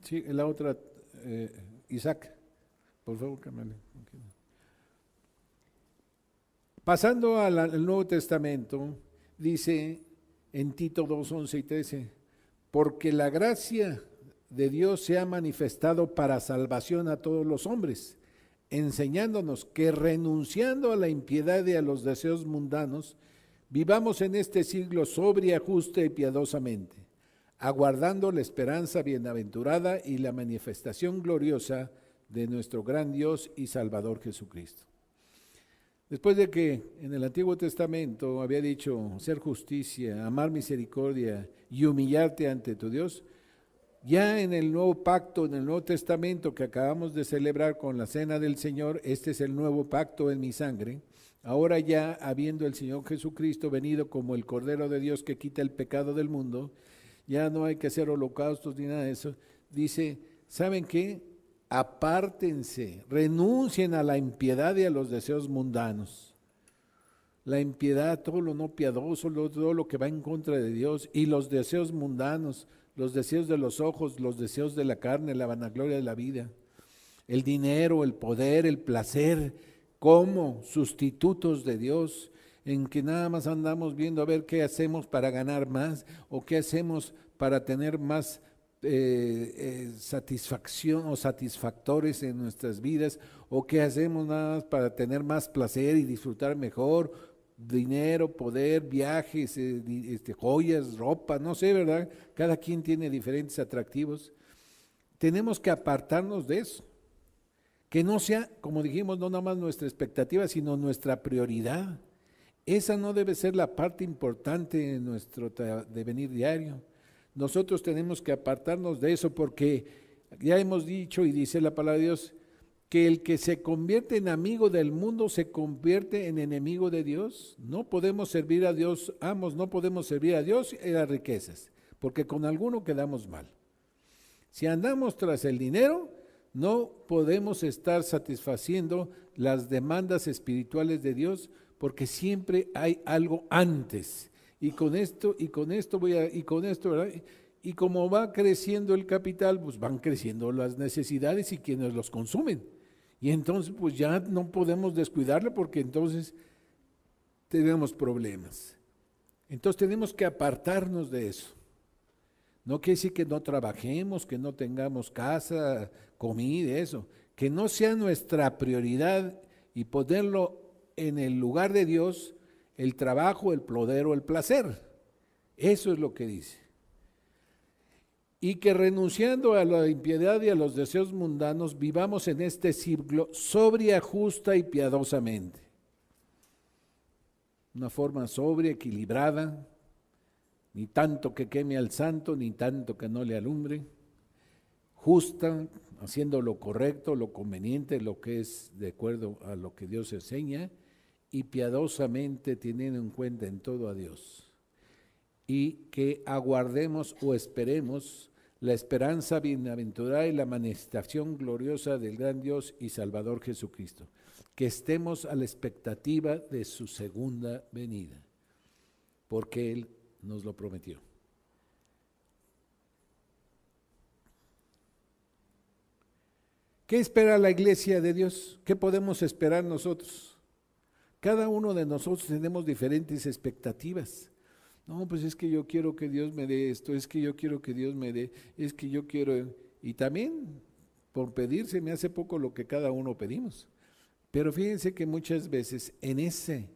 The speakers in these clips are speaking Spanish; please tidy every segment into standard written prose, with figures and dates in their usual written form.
Sí, la otra, Isaac, por favor, cámbiale. Pasando al Nuevo Testamento, dice en Tito 2, 11 y 13, porque la gracia de Dios se ha manifestado para salvación a todos los hombres, enseñándonos que renunciando a la impiedad y a los deseos mundanos, vivamos en este siglo sobria, justa y piadosamente, aguardando la esperanza bienaventurada y la manifestación gloriosa de nuestro gran Dios y Salvador Jesucristo. Después de que en el Antiguo Testamento había dicho hacer justicia, amar misericordia y humillarte ante tu Dios, ya en el Nuevo Pacto, en el Nuevo Testamento que acabamos de celebrar con la Cena del Señor, este es el nuevo pacto en mi sangre. Ahora ya habiendo el Señor Jesucristo venido como el Cordero de Dios que quita el pecado del mundo, ya no hay que hacer holocaustos ni nada de eso. Dice, ¿saben qué? Apártense, renuncien a la impiedad y a los deseos mundanos. La impiedad, todo lo no piadoso, todo lo que va en contra de Dios, y los deseos mundanos, los deseos de los ojos, los deseos de la carne, la vanagloria de la vida, el dinero, el poder, el placer, como sustitutos de Dios, en que nada más andamos viendo a ver qué hacemos para ganar más o qué hacemos para tener más satisfacción o satisfactores en nuestras vidas, o qué hacemos nada más para tener más placer y disfrutar mejor, dinero, poder, viajes, joyas, ropa, no sé, ¿verdad? Cada quien tiene diferentes atractivos. Tenemos que apartarnos de eso, que no sea, como dijimos, no nada más nuestra expectativa, sino nuestra prioridad. Esa no debe ser la parte importante en nuestro devenir diario. Nosotros tenemos que apartarnos de eso porque ya hemos dicho y dice la palabra de Dios que el que se convierte en amigo del mundo se convierte en enemigo de Dios. No podemos servir a Dios, no podemos servir a Dios y a las riquezas, porque con alguno quedamos mal. Si andamos tras el dinero, no podemos estar satisfaciendo las demandas espirituales de Dios, porque siempre hay algo antes. Y con esto, ¿verdad? Y como va creciendo el capital, pues van creciendo las necesidades y quienes los consumen. Y entonces, pues ya no podemos descuidarlo porque entonces tenemos problemas. Entonces tenemos que apartarnos de eso. No quiere decir que no trabajemos, que no tengamos casa, comida, eso. Que no sea nuestra prioridad y ponerlo en el lugar de Dios, el trabajo, el poder o el placer. Eso es lo que dice. Y que renunciando a la impiedad y a los deseos mundanos, vivamos en este siglo sobria, justa y piadosamente. Una forma sobria, equilibrada, ni tanto que queme al santo, ni tanto que no le alumbre. Justa, haciendo lo correcto, lo conveniente, lo que es de acuerdo a lo que Dios enseña, y piadosamente teniendo en cuenta en todo a Dios, y que aguardemos o esperemos la esperanza bienaventurada y la manifestación gloriosa del gran Dios y Salvador Jesucristo, que estemos a la expectativa de su segunda venida, porque Él nos lo prometió. ¿Qué espera la iglesia de Dios? ¿Qué podemos esperar nosotros? Cada uno de nosotros tenemos diferentes expectativas. No, pues es que yo quiero que Dios me dé esto, es que yo quiero que Dios me dé, es que yo quiero, y también por pedir se me hace poco lo que cada uno pedimos. Pero fíjense que muchas veces en ese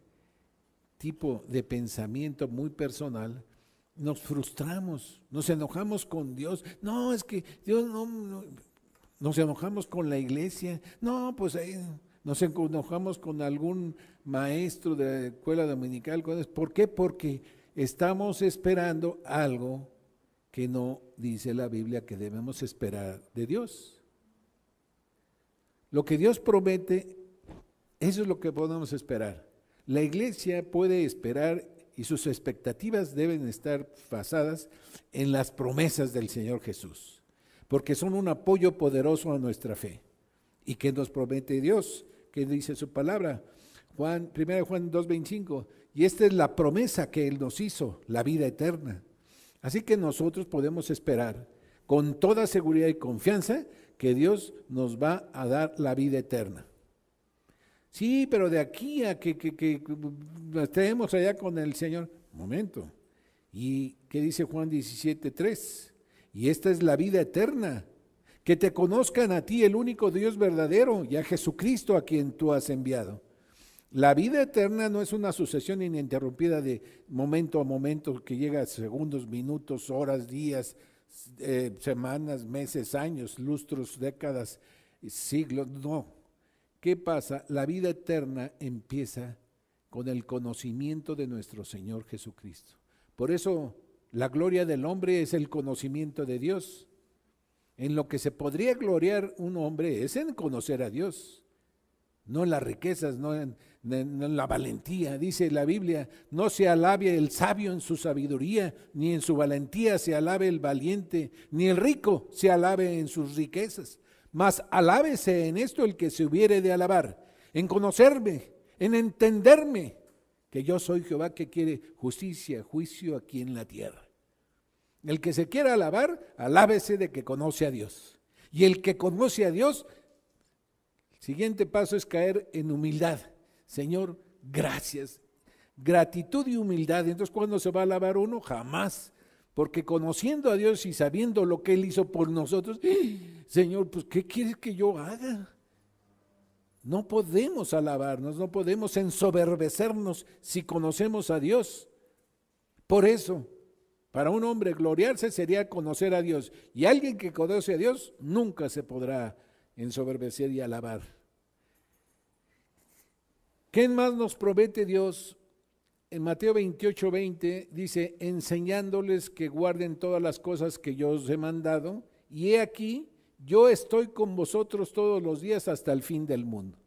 tipo de pensamiento muy personal nos frustramos, nos enojamos con Dios. No, es que Dios no. Nos enojamos con la iglesia. No, pues nos enojamos con algún maestro de la escuela dominical. ¿Por qué? Porque estamos esperando algo que no dice la Biblia que debemos esperar de Dios. Lo que Dios promete, eso es lo que podemos esperar. La iglesia puede esperar y sus expectativas deben estar basadas en las promesas del Señor Jesús, porque son un apoyo poderoso a nuestra fe. ¿Y qué nos promete Dios? ¿Qué dice su palabra? 1 Juan 2:25, y esta es la promesa que Él nos hizo, la vida eterna. Así que nosotros podemos esperar con toda seguridad y confianza que Dios nos va a dar la vida eterna. Sí, pero de aquí a que estemos allá con el Señor, momento. ¿Y qué dice Juan 17:3? Y esta es la vida eterna, que te conozcan a ti, el único Dios verdadero, y a Jesucristo a quien tú has enviado. La vida eterna no es una sucesión ininterrumpida de momento a momento que llega a segundos, minutos, horas, días, semanas, meses, años, lustros, décadas, siglos. No. ¿Qué pasa? La vida eterna empieza con el conocimiento de nuestro Señor Jesucristo. Por eso la gloria del hombre es el conocimiento de Dios. En lo que se podría gloriar un hombre es en conocer a Dios, no en las riquezas, no en la valentía. Dice la Biblia, no se alabe el sabio en su sabiduría, ni en su valentía se alabe el valiente, ni el rico se alabe en sus riquezas. Mas alábese en esto el que se hubiere de alabar, en conocerme, en entenderme, que yo soy Jehová que quiere justicia, juicio aquí en la tierra. El que se quiera alabar, alábese de que conoce a Dios. Y el que conoce a Dios, el siguiente paso es caer en humildad. Señor, gracias. Gratitud y humildad. Entonces, ¿cuándo se va a alabar uno? Jamás. Porque conociendo a Dios y sabiendo lo que Él hizo por nosotros, Señor, pues ¿qué quieres que yo haga? No podemos alabarnos, no podemos ensoberbecernos si conocemos a Dios. Por eso, para un hombre gloriarse sería conocer a Dios. Y alguien que conoce a Dios nunca se podrá ensoberbecer y alabar. ¿Qué más nos promete Dios? En Mateo 28:20 dice, enseñándoles que guarden todas las cosas que yo os he mandado, y he aquí, yo estoy con vosotros todos los días hasta el fin del mundo.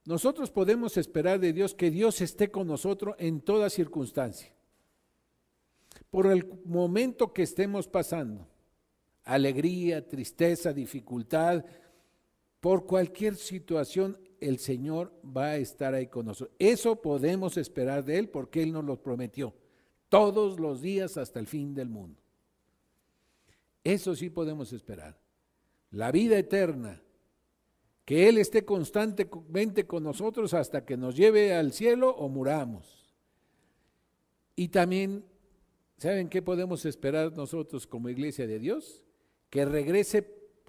Nosotros podemos esperar de Dios que Dios esté con nosotros en toda circunstancia. Por el momento que estemos pasando, alegría, tristeza, dificultad, por cualquier situación, el Señor va a estar ahí con nosotros. Eso podemos esperar de Él porque Él nos lo prometió, todos los días hasta el fin del mundo. Eso sí podemos esperar. La vida eterna, que Él esté constantemente con nosotros hasta que nos lleve al cielo o muramos. Y también, ¿saben qué podemos esperar nosotros como iglesia de Dios? Que regrese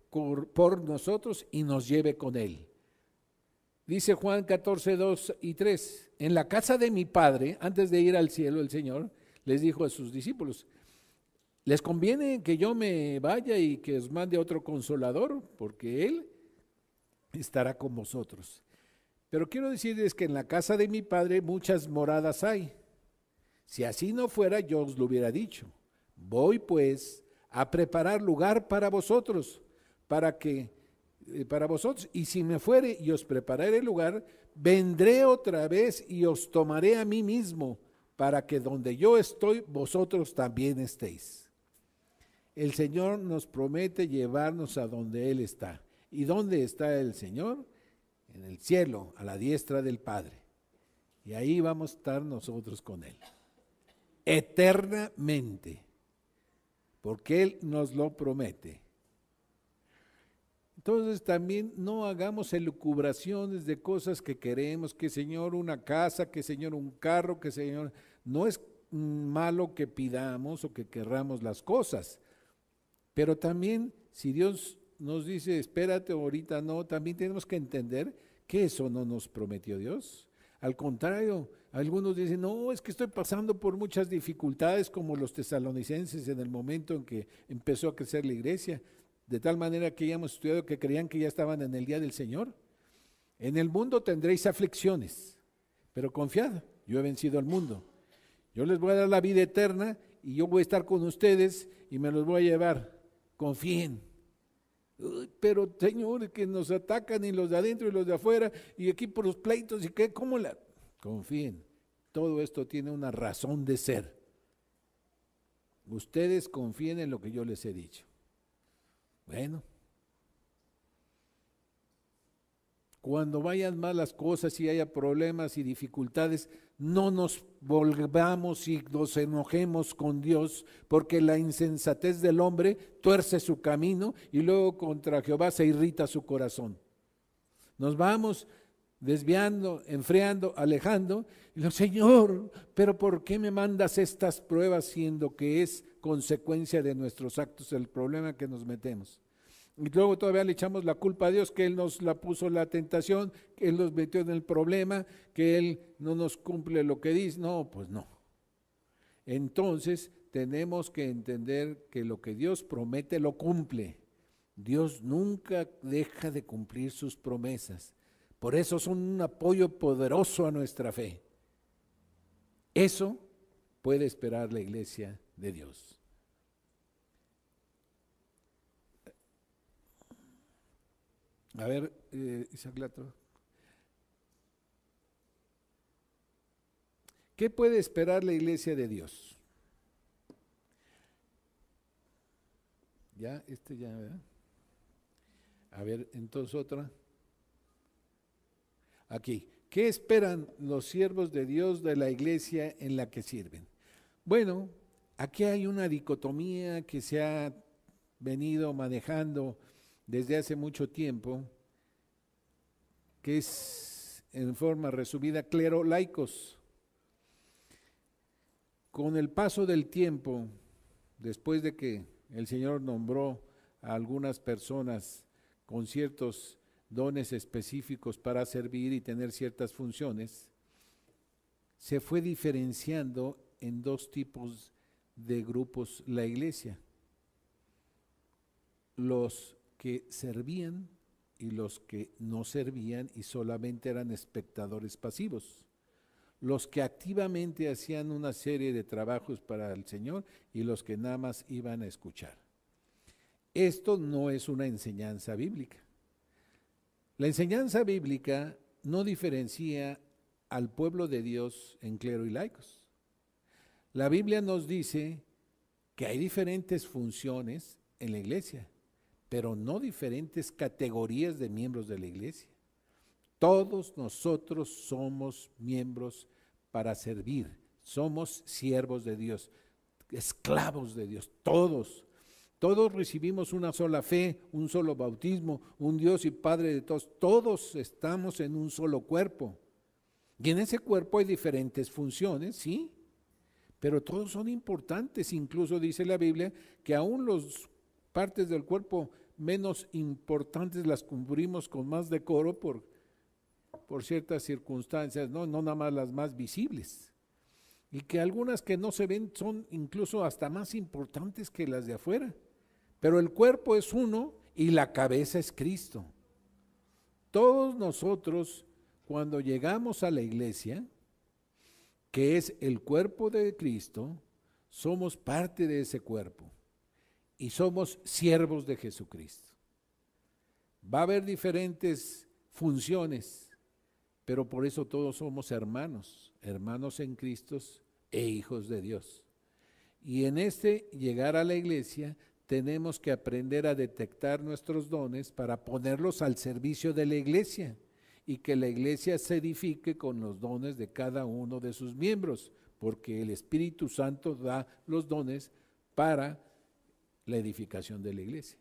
por nosotros y nos lleve con Él. Dice Juan 14:2-3, en la casa de mi Padre, antes de ir al cielo, el Señor les dijo a sus discípulos, les conviene que yo me vaya y que os mande otro consolador, porque Él estará con vosotros. Pero quiero decirles que en la casa de mi Padre muchas moradas hay. Si así no fuera, yo os lo hubiera dicho. Voy pues a preparar lugar para vosotros, para vosotros, y si me fuere y os prepararé el lugar, vendré otra vez y os tomaré a mí mismo, para que donde yo estoy, vosotros también estéis. El Señor nos promete llevarnos a donde Él está. ¿Y dónde está el Señor? En el cielo, a la diestra del Padre. Y ahí vamos a estar nosotros con Él. Eternamente. Porque Él nos lo promete. Entonces también no hagamos elucubraciones de cosas que queremos, que Señor una casa, que Señor un carro, que Señor, no es malo que pidamos o que querramos las cosas, pero también si Dios nos dice espérate ahorita no, también tenemos que entender que eso no nos prometió Dios. Al contrario, algunos dicen, no, es que estoy pasando por muchas dificultades como los tesalonicenses en el momento en que empezó a crecer la iglesia. De tal manera que ya hemos estudiado que creían que ya estaban en el día del Señor. En el mundo tendréis aflicciones, pero confiad, yo he vencido al mundo. Yo les voy a dar la vida eterna y yo voy a estar con ustedes y me los voy a llevar. Confíen. Pero Señor, que nos atacan y los de adentro y los de afuera y aquí por los pleitos y qué, ¿cómo la? Confíen. Todo esto tiene una razón de ser. Ustedes confíen en lo que yo les he dicho. Bueno, cuando vayan mal las cosas y haya problemas y dificultades, no nos volvamos y nos enojemos con Dios, porque la insensatez del hombre tuerce su camino y luego contra Jehová se irrita su corazón. Nos vamos desviando, enfriando, alejando. Y digo, Señor, pero ¿por qué me mandas estas pruebas siendo que es consecuencia de nuestros actos el problema que nos metemos? Y luego todavía le echamos la culpa a Dios, que Él nos la puso la tentación, que Él nos metió en el problema, que Él no nos cumple lo que dice. No, pues no. Entonces tenemos que entender que lo que Dios promete lo cumple. Dios nunca deja de cumplir sus promesas. Por eso son un apoyo poderoso a nuestra fe. Eso puede esperar la iglesia de Dios. A ver, Isaac Lato. ¿Qué puede esperar la iglesia de Dios? Ya, ya, ¿verdad? A ver, entonces otra. Aquí, ¿qué esperan los siervos de Dios de la iglesia en la que sirven? Bueno, aquí hay una dicotomía que se ha venido manejando desde hace mucho tiempo, que es en forma resumida clero laicos. Con el paso del tiempo, después de que el Señor nombró a algunas personas con ciertos dones específicos para servir y tener ciertas funciones, se fue diferenciando en dos tipos de grupos la iglesia: los que servían y los que no servían y solamente eran espectadores pasivos, los que activamente hacían una serie de trabajos para el Señor y los que nada más iban a escuchar. Esto no es una enseñanza bíblica. La enseñanza bíblica no diferencia al pueblo de Dios en clero y laicos. La Biblia nos dice que hay diferentes funciones en la iglesia, pero no diferentes categorías de miembros de la iglesia. Todos nosotros somos miembros para servir, somos siervos de Dios, esclavos de Dios, todos. Todos recibimos una sola fe, un solo bautismo, un Dios y Padre de todos. Todos estamos en un solo cuerpo. Y en ese cuerpo hay diferentes funciones, sí, pero todos son importantes. Incluso dice la Biblia que aún las partes del cuerpo menos importantes las cumplimos con más decoro por ciertas circunstancias, no nada más las más visibles. Y que algunas que no se ven son incluso hasta más importantes que las de afuera. Pero el cuerpo es uno y la cabeza es Cristo. Todos nosotros, cuando llegamos a la iglesia, que es el cuerpo de Cristo, somos parte de ese cuerpo y somos siervos de Jesucristo. Va a haber diferentes funciones, pero por eso todos somos hermanos, hermanos en Cristo e hijos de Dios. Y en llegar a la iglesia tenemos que aprender a detectar nuestros dones para ponerlos al servicio de la iglesia y que la iglesia se edifique con los dones de cada uno de sus miembros, porque el Espíritu Santo da los dones para la edificación de la iglesia.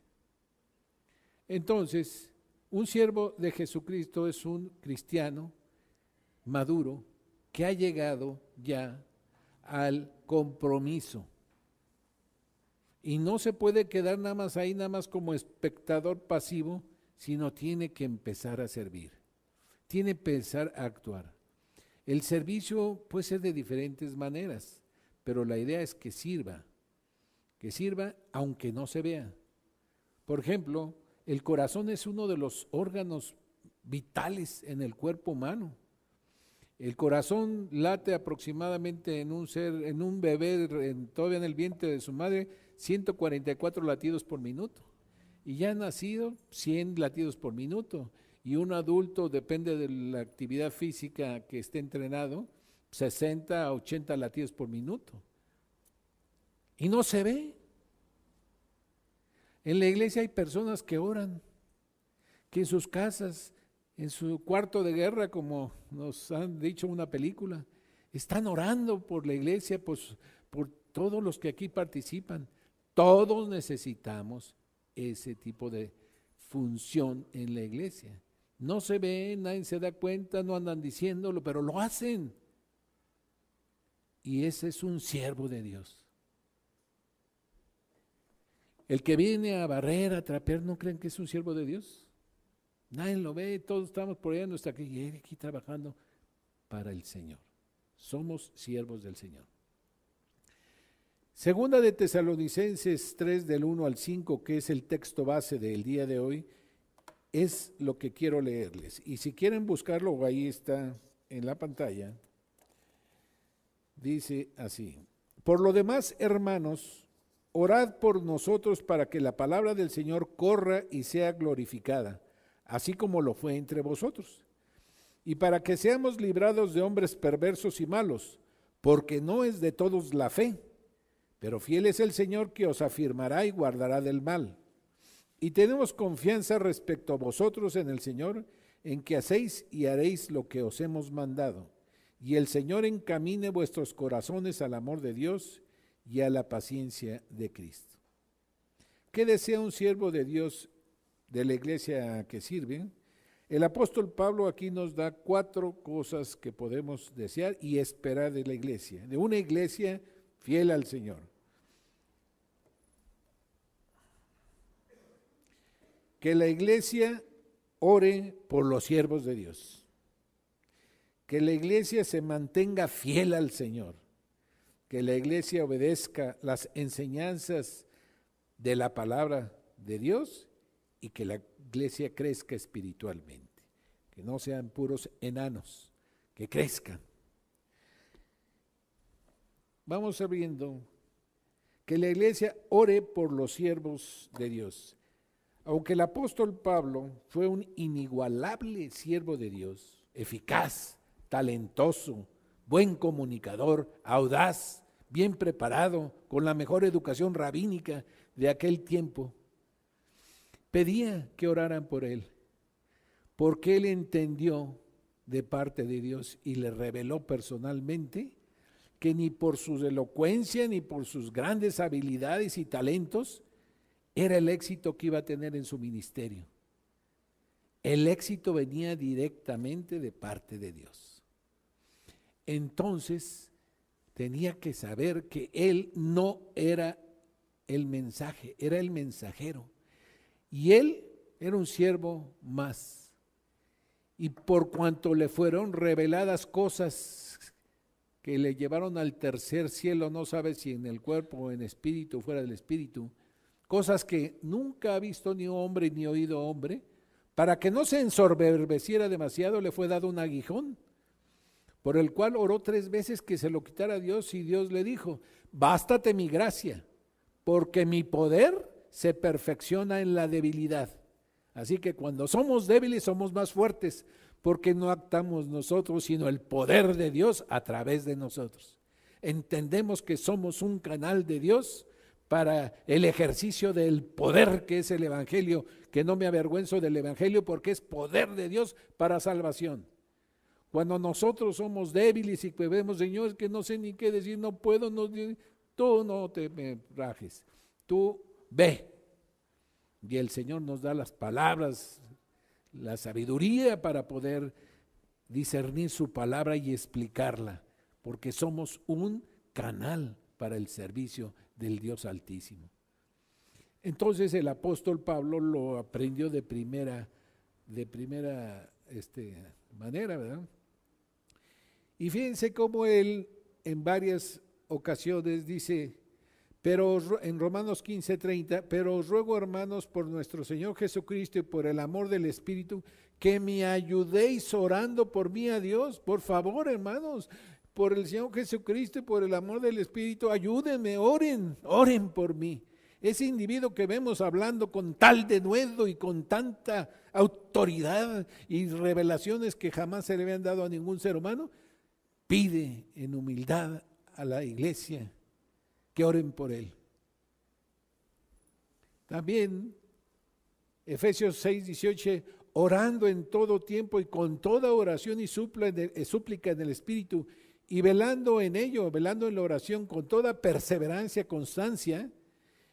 Entonces, un siervo de Jesucristo es un cristiano maduro que ha llegado ya al compromiso. Y no se puede quedar nada más ahí, nada más como espectador pasivo, sino tiene que empezar a servir, tiene que empezar a actuar. El servicio puede ser de diferentes maneras, pero la idea es que sirva aunque no se vea. Por ejemplo, el corazón es uno de los órganos vitales en el cuerpo humano. El corazón late aproximadamente en un bebé todavía en el vientre de su madre, 144 latidos por minuto. Y ya nacido, 100 latidos por minuto. Y un adulto, depende de la actividad física que esté entrenado, 60 a 80 latidos por minuto. Y no se ve. En la iglesia hay personas que oran, que en sus casas en su cuarto de guerra, como nos han dicho una película. Están orando por la iglesia, pues, por todos los que aquí participan. Todos necesitamos ese tipo de función en la iglesia. No se ve, nadie se da cuenta, no andan diciéndolo, pero lo hacen. Y ese es un siervo de Dios. El que viene a barrer, a trapear, ¿no creen que es un siervo de Dios? Nadie lo ve, todos estamos por allá, no está aquí trabajando para el Señor. Somos siervos del Señor. Segunda de Tesalonicenses 3 del 1 al 5, que es el texto base del día de hoy, es lo que quiero leerles. Y si quieren buscarlo, ahí está en la pantalla. Dice así: por lo demás, hermanos, orad por nosotros para que la palabra del Señor corra y sea glorificada, así como lo fue entre vosotros, y para que seamos librados de hombres perversos y malos, porque no es de todos la fe, pero fiel es el Señor que os afirmará y guardará del mal. Y tenemos confianza respecto a vosotros en el Señor, en que hacéis y haréis lo que os hemos mandado. Y el Señor encamine vuestros corazones al amor de Dios y a la paciencia de Cristo. ¿Qué desea un siervo de Dios de la iglesia que sirve? El apóstol Pablo aquí nos da 4 cosas que podemos desear y esperar de la iglesia, de una iglesia fiel al Señor. Que la iglesia ore por los siervos de Dios. Que la iglesia se mantenga fiel al Señor. Que la iglesia obedezca las enseñanzas de la palabra de Dios y que la iglesia crezca espiritualmente. Que no sean puros enanos, que crezcan. Vamos sabiendo que la iglesia ore por los siervos de Dios. Aunque el apóstol Pablo fue un inigualable siervo de Dios, eficaz, talentoso, buen comunicador, audaz, bien preparado, con la mejor educación rabínica de aquel tiempo, pedía que oraran por él, porque él entendió de parte de Dios y le reveló personalmente que ni por su elocuencia ni por sus grandes habilidades y talentos era el éxito que iba a tener en su ministerio. El éxito venía directamente de parte de Dios. Entonces tenía que saber que él no era el mensaje, era el mensajero. Y él era un siervo más. Y por cuanto le fueron reveladas cosas que le llevaron al tercer cielo, no sabe si en el cuerpo o en espíritu, fuera del espíritu, cosas que nunca ha visto ni hombre ni oído hombre, para que no se ensoberbeciera demasiado, le fue dado un aguijón, por el cual oró 3 veces que se lo quitara Dios, y Dios le dijo: bástate mi gracia, porque mi poder se perfecciona en la debilidad. Así que cuando somos débiles somos más fuertes, porque no actuamos nosotros, sino el poder de Dios a través de nosotros. Entendemos que somos un canal de Dios para el ejercicio del poder que es el Evangelio, que no me avergüenzo del Evangelio porque es poder de Dios para salvación. Cuando nosotros somos débiles y que vemos, Señor, es que no sé ni qué decir, no puedo, no, tú no te me rajes, tú ve. Y el Señor nos da las palabras, la sabiduría para poder discernir su palabra y explicarla, porque somos un canal para el servicio del Dios Altísimo. Entonces el apóstol Pablo lo aprendió de primera manera, ¿verdad? Y fíjense cómo él en varias ocasiones dice, pero en Romanos 15:30, pero os ruego, hermanos, por nuestro Señor Jesucristo y por el amor del Espíritu, que me ayudéis orando por mí a Dios. Por favor, hermanos, por el Señor Jesucristo y por el amor del Espíritu, ayúdenme, oren por mí. Ese individuo que vemos hablando con tal denuedo y con tanta autoridad y revelaciones que jamás se le habían dado a ningún ser humano, pide en humildad a la iglesia que oren por él. También Efesios 6:18, orando en todo tiempo y con toda oración y súplica en el Espíritu, y velando en ello, velando en la oración con toda perseverancia, constancia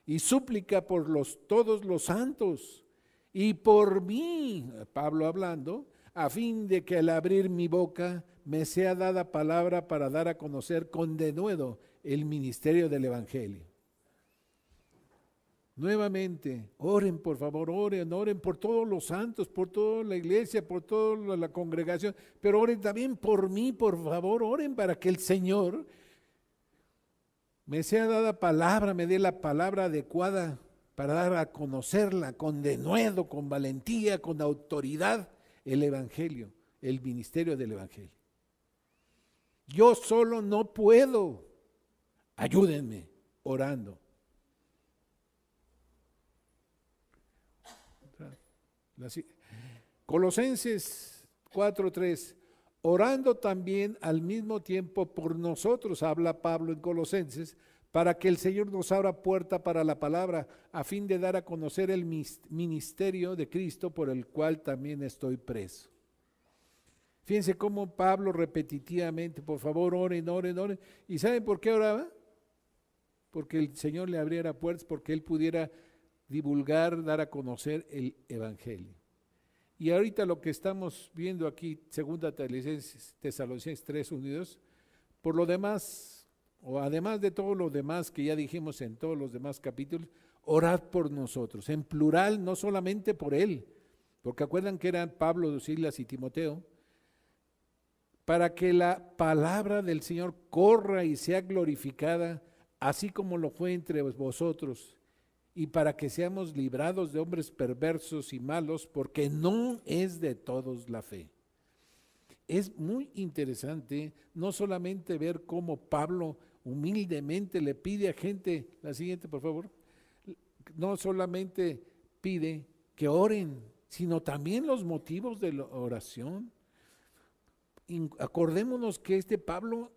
y súplica por todos los santos y por mí, Pablo hablando, a fin de que al abrir mi boca me sea dada palabra para dar a conocer con denuedo el ministerio del Evangelio. Nuevamente, oren por favor, oren por todos los santos, por toda la iglesia, por toda la congregación, pero oren también por mí, por favor, oren para que el Señor me sea dada palabra, me dé la palabra adecuada para dar a conocerla con denuedo, con valentía, con autoridad, el Evangelio, el ministerio del Evangelio. Yo solo no puedo, ayúdenme orando. Colosenses 4:3, orando también al mismo tiempo por nosotros, habla Pablo en Colosenses, para que el Señor nos abra puerta para la palabra, a fin de dar a conocer el ministerio de Cristo, por el cual también estoy preso. Fíjense cómo Pablo repetitivamente, por favor, oren. ¿Y saben por qué oraba? Porque el Señor le abriera puertas, porque él pudiera divulgar, dar a conocer el Evangelio. Y ahorita lo que estamos viendo aquí, 2 Tesalonicenses 3, 1 y 2, por lo demás, o además de todo lo demás que ya dijimos en todos los demás capítulos, orad por nosotros, en plural, no solamente por él, porque acuerdan que eran Pablo, Silas y Timoteo, para que la palabra del Señor corra y sea glorificada, así como lo fue entre vosotros, y para que seamos librados de hombres perversos y malos, porque no es de todos la fe. Es muy interesante no solamente ver cómo Pablo humildemente le pide a gente, la siguiente por favor, no solamente pide que oren, sino también los motivos de la oración. Acordémonos que Pablo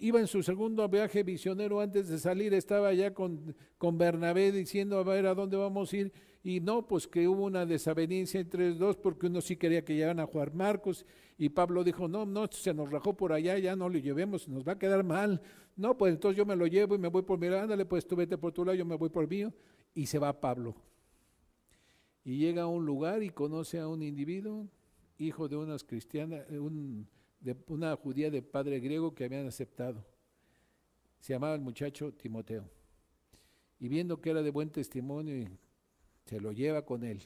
iba en su segundo viaje misionero. Antes de salir estaba allá con Bernabé diciendo a ver a dónde vamos a ir, y no, pues que hubo una desavenencia entre los dos, porque uno sí quería que llevaran a Juan Marcos, y Pablo dijo, no, se nos rajó por allá, ya no lo llevemos, nos va a quedar mal. No, pues entonces yo me lo llevo y me voy por mi lado, ándale, pues tú vete por tu lado, yo me voy por mío, y se va Pablo. Y llega a un lugar y conoce a un individuo, hijo de unas cristianas, de una judía de padre griego que habían aceptado. Se llamaba el muchacho Timoteo. Y viendo que era de buen testimonio, se lo lleva con él.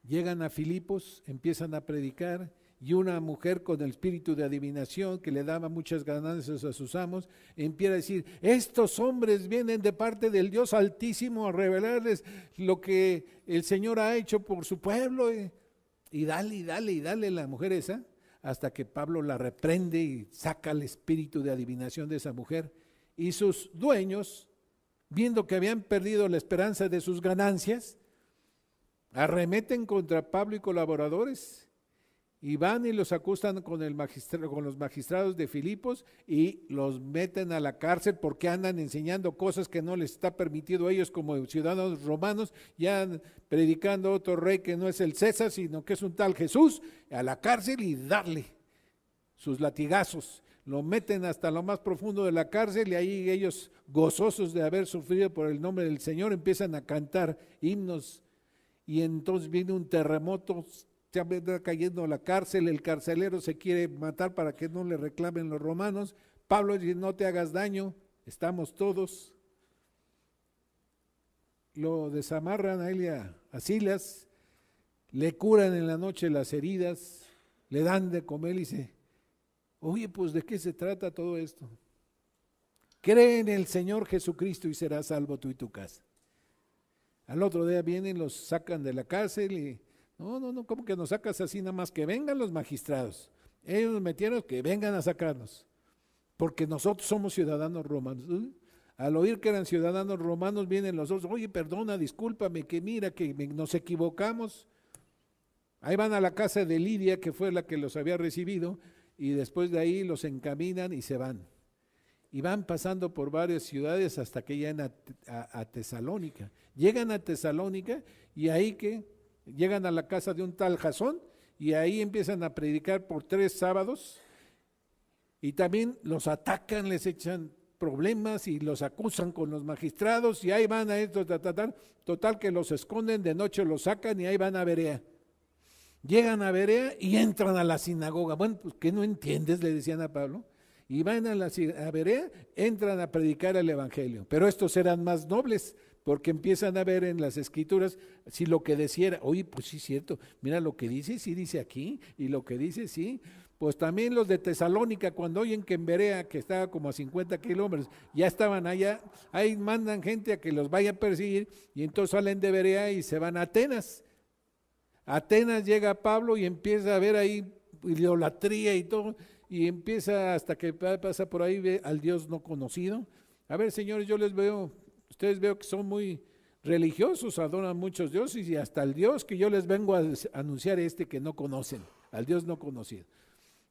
Llegan a Filipos, empiezan a predicar, y una mujer con el espíritu de adivinación que le daba muchas ganancias a sus amos, empieza a decir, estos hombres vienen de parte del Dios Altísimo a revelarles lo que el Señor ha hecho por su pueblo. Y dale la mujer esa, hasta que Pablo la reprende y saca el espíritu de adivinación de esa mujer. Y sus dueños, viendo que habían perdido la esperanza de sus ganancias, arremeten contra Pablo y colaboradores, y van y los acusan con los magistrados de Filipos y los meten a la cárcel porque andan enseñando cosas que no les está permitido a ellos como ciudadanos romanos, ya predicando a otro rey que no es el César, sino que es un tal Jesús, a la cárcel y darle sus latigazos. Lo meten hasta lo más profundo de la cárcel, y ahí ellos, gozosos de haber sufrido por el nombre del Señor, empiezan a cantar himnos, y entonces viene un terremoto, se va cayendo a la cárcel, el carcelero se quiere matar para que no le reclamen los romanos. Pablo dice, no te hagas daño, estamos todos. Lo desamarran a él y a Silas, le curan en la noche las heridas, le dan de comer y dice, oye, pues ¿de qué se trata todo esto? Cree en el Señor Jesucristo y serás salvo tú y tu casa. Al otro día vienen, los sacan de la cárcel y no, ¿cómo que nos sacas así? Nada más que vengan los magistrados. Ellos nos metieron, que vengan a sacarnos, porque nosotros somos ciudadanos romanos. Al oír que eran ciudadanos romanos, vienen los otros, oye, perdona, discúlpame, que mira, que nos equivocamos. Ahí van a la casa de Lidia, que fue la que los había recibido, y después de ahí los encaminan y se van. y van pasando por varias ciudades hasta que llegan a Tesalónica. Llegan a Tesalónica y ahí que llegan a la casa de un tal Jasón y ahí empiezan a predicar por 3 sábados y también los atacan, les echan problemas y los acusan con los magistrados y ahí van a estos, total que los esconden, de noche los sacan y ahí van a Berea. Llegan a Berea y entran a la sinagoga. Bueno, pues ¿qué no entiendes? Le decían a Pablo. Y van a Berea, entran a predicar el evangelio. Pero estos eran más nobles, porque empiezan a ver en las escrituras si lo que decía era, oye, pues sí es cierto, mira lo que dice, sí dice aquí, y lo que dice, sí. Pues también los de Tesalónica, cuando oyen que en Berea, que estaba como a 50 kilómetros, ya estaban allá, ahí mandan gente a que los vaya a perseguir, y entonces salen de Berea y se van a Atenas. Atenas llega Pablo y empieza a ver ahí idolatría y todo, y empieza hasta que pasa por ahí, ve al Dios no conocido. A ver, señores, yo les veo, ustedes veo que son muy religiosos, adoran muchos dioses y hasta el Dios que yo les vengo a anunciar que no conocen, al Dios no conocido.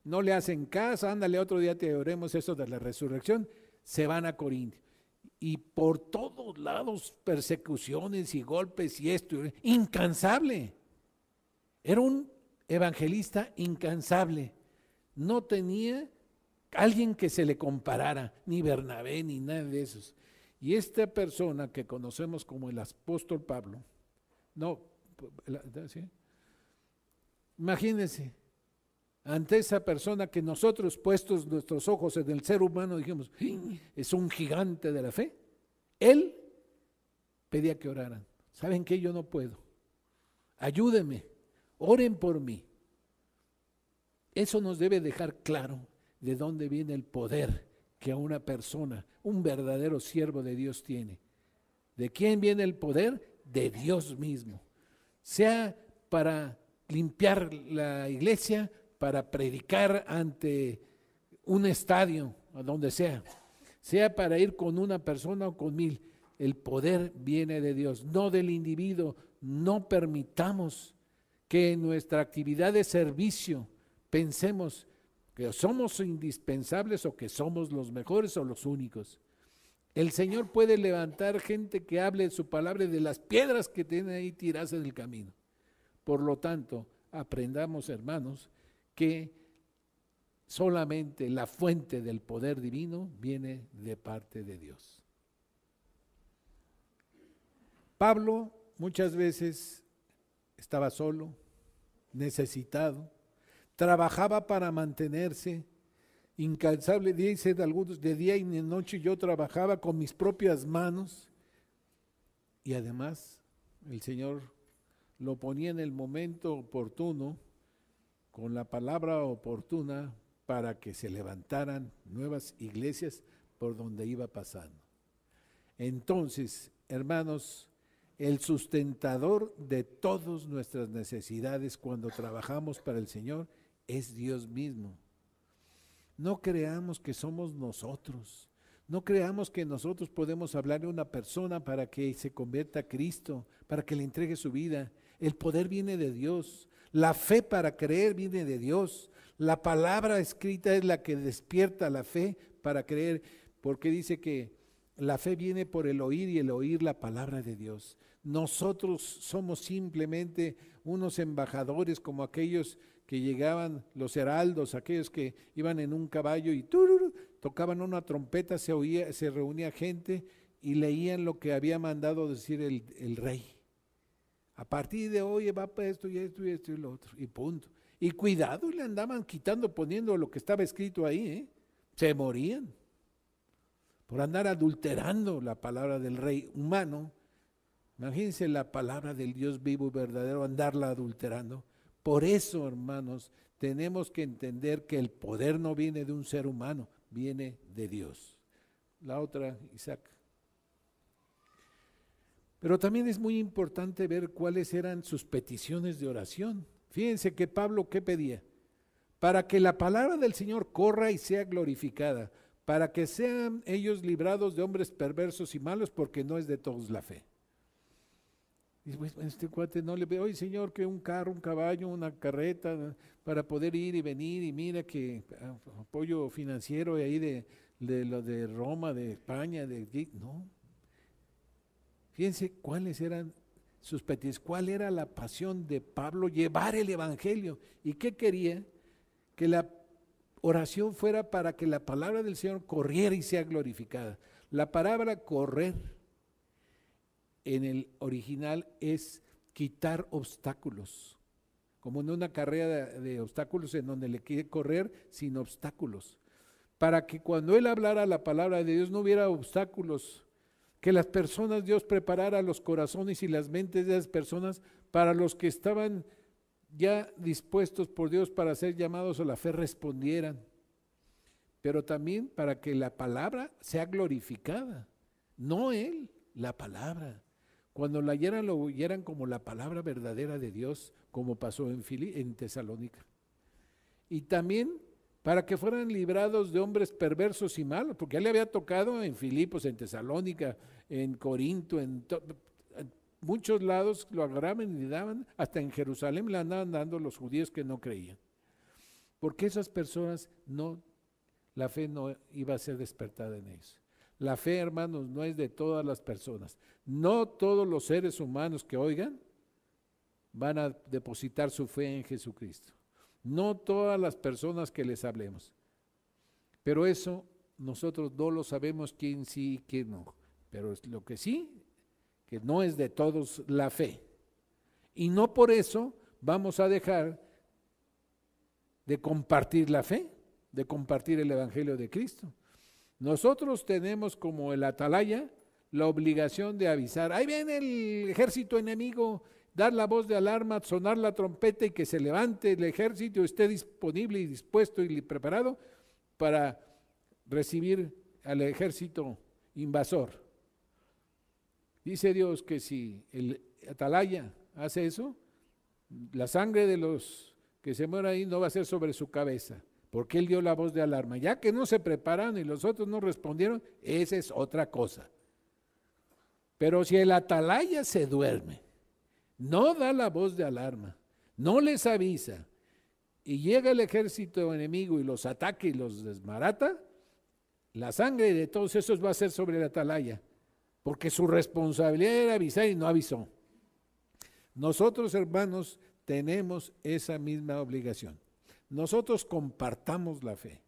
No le hacen caso, ándale, otro día te oremos eso de la resurrección, se van a Corinto. Y por todos lados persecuciones y golpes y esto, incansable. Era un evangelista incansable. No tenía alguien que se le comparara, ni Bernabé, ni nada de esos. Y esta persona que conocemos como el apóstol Pablo, ¿sí? Imagínense, ante esa persona que nosotros, puestos nuestros ojos en el ser humano, dijimos, es un gigante de la fe. Él pedía que oraran. ¿Saben qué? Yo no puedo. Ayúdenme, oren por mí. Eso nos debe dejar claro de dónde viene el poder que a una persona, un verdadero siervo de Dios tiene. ¿De quién viene el poder? De Dios mismo. Sea para limpiar la iglesia, para predicar ante un estadio, a donde sea para ir con una persona o con 1000. El poder viene de Dios, no del individuo. No permitamos que en nuestra actividad de servicio pensemos que somos indispensables o que somos los mejores o los únicos. El Señor puede levantar gente que hable su palabra de las piedras que tiene ahí tiradas en el camino. Por lo tanto, aprendamos, hermanos, que solamente la fuente del poder divino viene de parte de Dios. Pablo muchas veces estaba solo, necesitado, trabajaba para mantenerse, incansable, dicen algunos, de día y de noche yo trabajaba con mis propias manos y además el Señor lo ponía en el momento oportuno, con la palabra oportuna, para que se levantaran nuevas iglesias por donde iba pasando. Entonces, hermanos, el sustentador de todas nuestras necesidades cuando trabajamos para el Señor es Dios mismo. No creamos que somos nosotros, no creamos que nosotros podemos hablarle a una persona para que se convierta a Cristo, para que le entregue su vida. El poder viene de Dios, la fe para creer viene de Dios, la palabra escrita es la que despierta la fe para creer, porque dice que la fe viene por el oír y el oír la palabra de Dios. Nosotros somos simplemente unos embajadores como aquellos que llegaban, los heraldos, aquellos que iban en un caballo y tocaban una trompeta, se reunía gente y leían lo que había mandado decir el rey. A partir de hoy va para esto y esto y esto y lo otro, y punto. Y cuidado, le andaban quitando, poniendo lo que estaba escrito ahí, se morían por andar adulterando la palabra del rey humano. Imagínense la palabra del Dios vivo y verdadero, andarla adulterando. Por eso, hermanos, tenemos que entender que el poder no viene de un ser humano, viene de Dios. La otra, Isaac. Pero también es muy importante ver cuáles eran sus peticiones de oración. Fíjense que Pablo, ¿qué pedía? Para que la palabra del Señor corra y sea glorificada, para que sean ellos librados de hombres perversos y malos, porque no es de todos la fe. Y pues, este cuate no le ve, oye Señor, que un carro, un caballo, una carreta para poder ir y venir, y mira que apoyo financiero y ahí de de lo de Roma, de España, no. Fíjense cuáles eran sus peticiones, cuál era la pasión de Pablo, llevar el evangelio. ¿Y qué quería? Que la oración fuera para que la palabra del Señor corriera y sea glorificada. La palabra correr en el original es quitar obstáculos, como en una carrera de obstáculos en donde le quiere correr sin obstáculos, para que cuando él hablara la palabra de Dios no hubiera obstáculos, que las personas, Dios preparara los corazones y las mentes de esas personas para los que estaban ya dispuestos por Dios para ser llamados a la fe respondieran, pero también para que la palabra sea glorificada, no él, la palabra. Cuando la oyeran, lo oyeran como la palabra verdadera de Dios, como pasó en Tesalónica. Y también para que fueran librados de hombres perversos y malos, porque ya le había tocado en Filipos, en Tesalónica, en Corinto, en muchos lados lo agarraban y le daban, hasta en Jerusalén le andaban dando los judíos que no creían. Porque esas personas la fe no iba a ser despertada en ellos. La fe, hermanos, no es de todas las personas. No todos los seres humanos que oigan van a depositar su fe en Jesucristo. No todas las personas que les hablemos. Pero eso nosotros no lo sabemos quién sí y quién no. Pero es lo que sí, que no es de todos la fe. Y no por eso vamos a dejar de compartir la fe, de compartir el evangelio de Cristo. Nosotros tenemos como el atalaya la obligación de avisar, ahí viene el ejército enemigo, dar la voz de alarma, sonar la trompeta y que se levante el ejército, esté disponible y dispuesto y preparado para recibir al ejército invasor. Dice Dios que si el atalaya hace eso, la sangre de los que se mueran ahí no va a ser sobre su cabeza, porque él dio la voz de alarma. Ya que no se prepararon y los otros no respondieron, esa es otra cosa. Pero si el atalaya se duerme, no da la voz de alarma, no les avisa, y llega el ejército enemigo y los ataca y los desbarata, la sangre de todos esos va a ser sobre el atalaya, porque su responsabilidad era avisar y no avisó. Nosotros, hermanos, tenemos esa misma obligación. Nosotros compartamos la fe.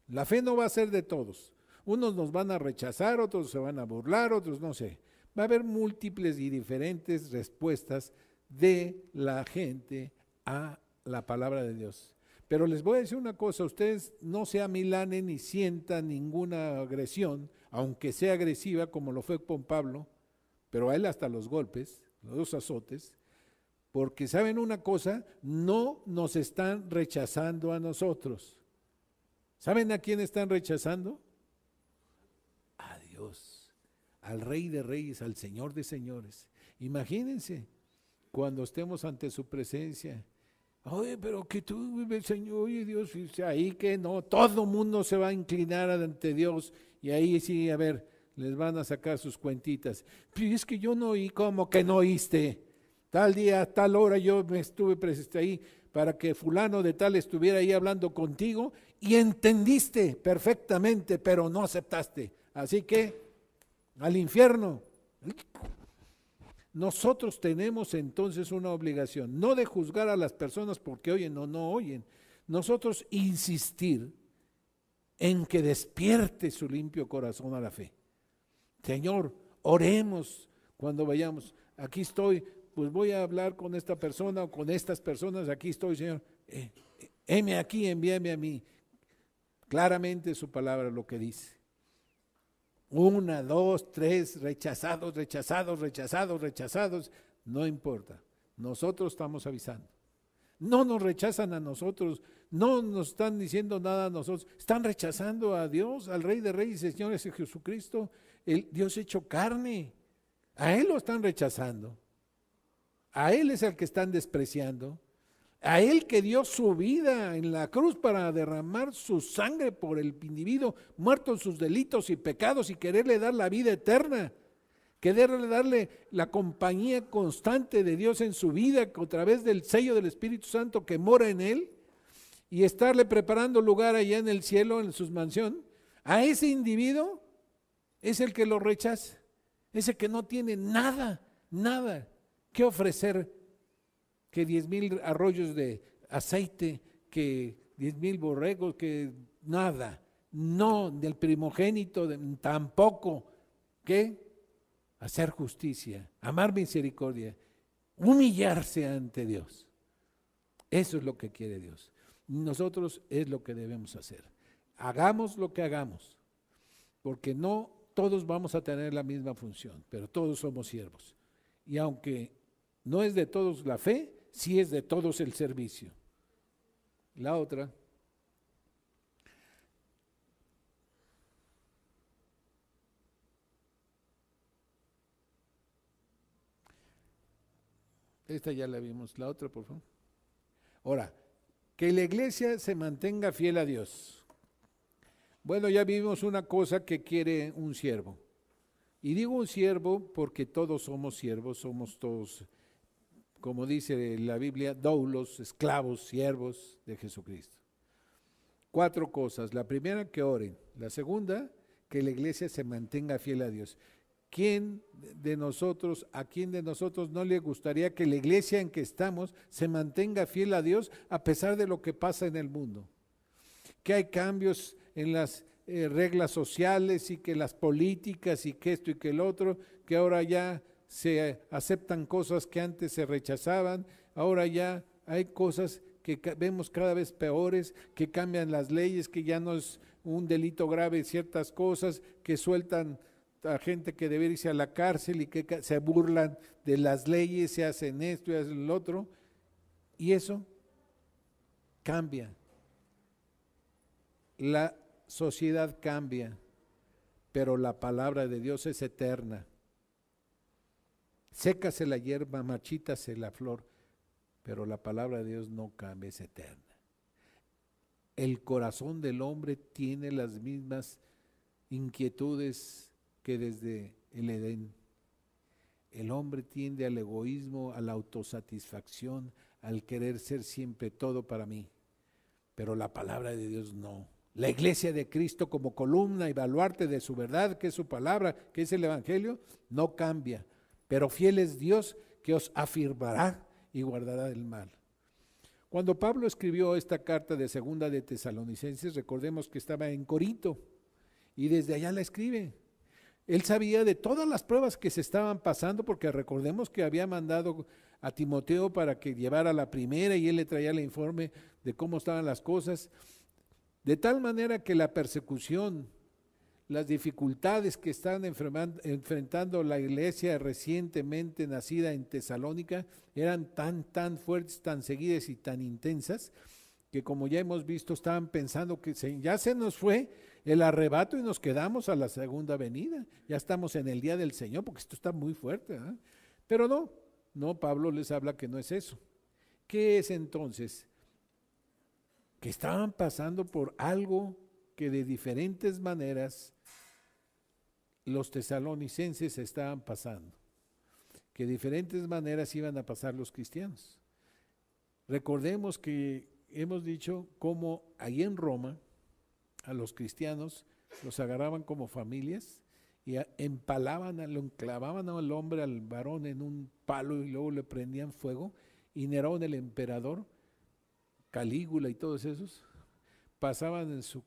La fe no va a ser de todos. Unos nos van a rechazar, otros se van a burlar, otros no sé. Va a haber múltiples y diferentes respuestas de la gente a la palabra de Dios. Pero les voy a decir una cosa, ustedes no se amilanen ni sientan ninguna agresión, aunque sea agresiva como lo fue con Pablo, pero a él hasta los golpes, los 2 azotes, porque saben una cosa, no nos están rechazando a nosotros. ¿Saben a quién están rechazando? A Dios, al Rey de Reyes, al Señor de Señores. Imagínense cuando estemos ante su presencia. Oye, pero que tú, Señor, oye Dios, ahí que no, todo mundo se va a inclinar ante Dios y ahí sí, a ver, les van a sacar sus cuentitas. Pero es que yo no oí, ¿cómo que no oíste? Tal día, tal hora yo me estuve presente ahí para que fulano de tal estuviera ahí hablando contigo y entendiste perfectamente, pero no aceptaste. Así que al infierno. Nosotros tenemos entonces una obligación, no de juzgar a las personas porque oyen o no oyen. Nosotros insistir en que despierte su limpio corazón a la fe. Señor, oremos cuando vayamos. Aquí estoy, pues voy a hablar con esta persona o con estas personas. Aquí estoy, Señor. Heme aquí, envíame a mí. Claramente su palabra lo que dice. 1, 2, 3, rechazados, rechazados, rechazados, rechazados. No importa. Nosotros estamos avisando. No nos rechazan a nosotros, no nos están diciendo nada a nosotros, están rechazando a Dios, al Rey de Reyes y Señor Jesucristo, el Dios hecho carne. A Él lo están rechazando, a Él es el que están despreciando, a Él que dio su vida en la cruz para derramar su sangre por el individuo muerto en sus delitos y pecados y quererle dar la vida eterna. Quererle darle la compañía constante de Dios en su vida a través del sello del Espíritu Santo que mora en él y estarle preparando lugar allá en el cielo, en su mansión. A ese individuo es el que lo rechaza, ese que no tiene nada que ofrecer, que 10,000 arroyos de aceite, que 10,000 borregos, que nada, no, del primogénito, tampoco, ¿qué? Hacer justicia, amar misericordia, humillarse ante Dios. Eso es lo que quiere Dios. Nosotros es lo que debemos hacer. Hagamos lo que hagamos, porque no todos vamos a tener la misma función, pero todos somos siervos. Y aunque no es de todos la fe, sí es de todos el servicio. La otra, esta ya la vimos, la otra por favor. Ahora, que la iglesia se mantenga fiel a Dios. Bueno, ya vimos una cosa que quiere un siervo. Y digo un siervo porque todos somos siervos, somos todos, como dice la Biblia, doulos, esclavos, siervos de Jesucristo. 4 cosas. La primera, que oren. La segunda, que la iglesia se mantenga fiel a Dios. ¿A quién de nosotros no le gustaría que la iglesia en que estamos se mantenga fiel a Dios a pesar de lo que pasa en el mundo? Que hay cambios en las reglas sociales y que las políticas y que esto y que el otro, que ahora ya se aceptan cosas que antes se rechazaban, ahora ya hay cosas que vemos cada vez peores, que cambian las leyes, que ya no es un delito grave ciertas cosas, que sueltan a gente que debe irse a la cárcel y que se burlan de las leyes, se hacen esto y hacen lo otro, y eso cambia. La sociedad cambia, pero la palabra de Dios es eterna. Sécase la hierba, marchítase la flor, pero la palabra de Dios no cambia, es eterna. El corazón del hombre tiene las mismas inquietudes que desde el Edén. El hombre tiende al egoísmo, a la autosatisfacción, al querer ser siempre todo para mí, pero la palabra de Dios no. La iglesia de Cristo como columna y baluarte de su verdad, que es su palabra, que es el evangelio, no cambia, pero fiel es Dios que os afirmará y guardará del mal. Cuando Pablo escribió esta carta de segunda de Tesalonicenses, recordemos que estaba en Corinto y desde allá la escribe. Él sabía de todas las pruebas que se estaban pasando, porque recordemos que había mandado a Timoteo para que llevara la primera y él le traía el informe de cómo estaban las cosas, de tal manera que la persecución, las dificultades que están enfrentando la iglesia recientemente nacida en Tesalónica eran tan fuertes, tan seguidas y tan intensas, que como ya hemos visto estaban pensando que ya se nos fue el arrebato y nos quedamos a la segunda venida, ya estamos en el día del Señor, porque esto está muy fuerte, ¿eh? Pero no, Pablo les habla que no es eso. ¿Qué es entonces? Que estaban pasando por algo que de diferentes maneras los tesalonicenses estaban pasando, que de diferentes maneras iban a pasar los cristianos. Recordemos que hemos dicho cómo ahí en Roma a los cristianos los agarraban como familias y lo enclavaban al hombre, al varón en un palo y luego le prendían fuego, y Nerón, el emperador, Calígula y todos esos, pasaban en su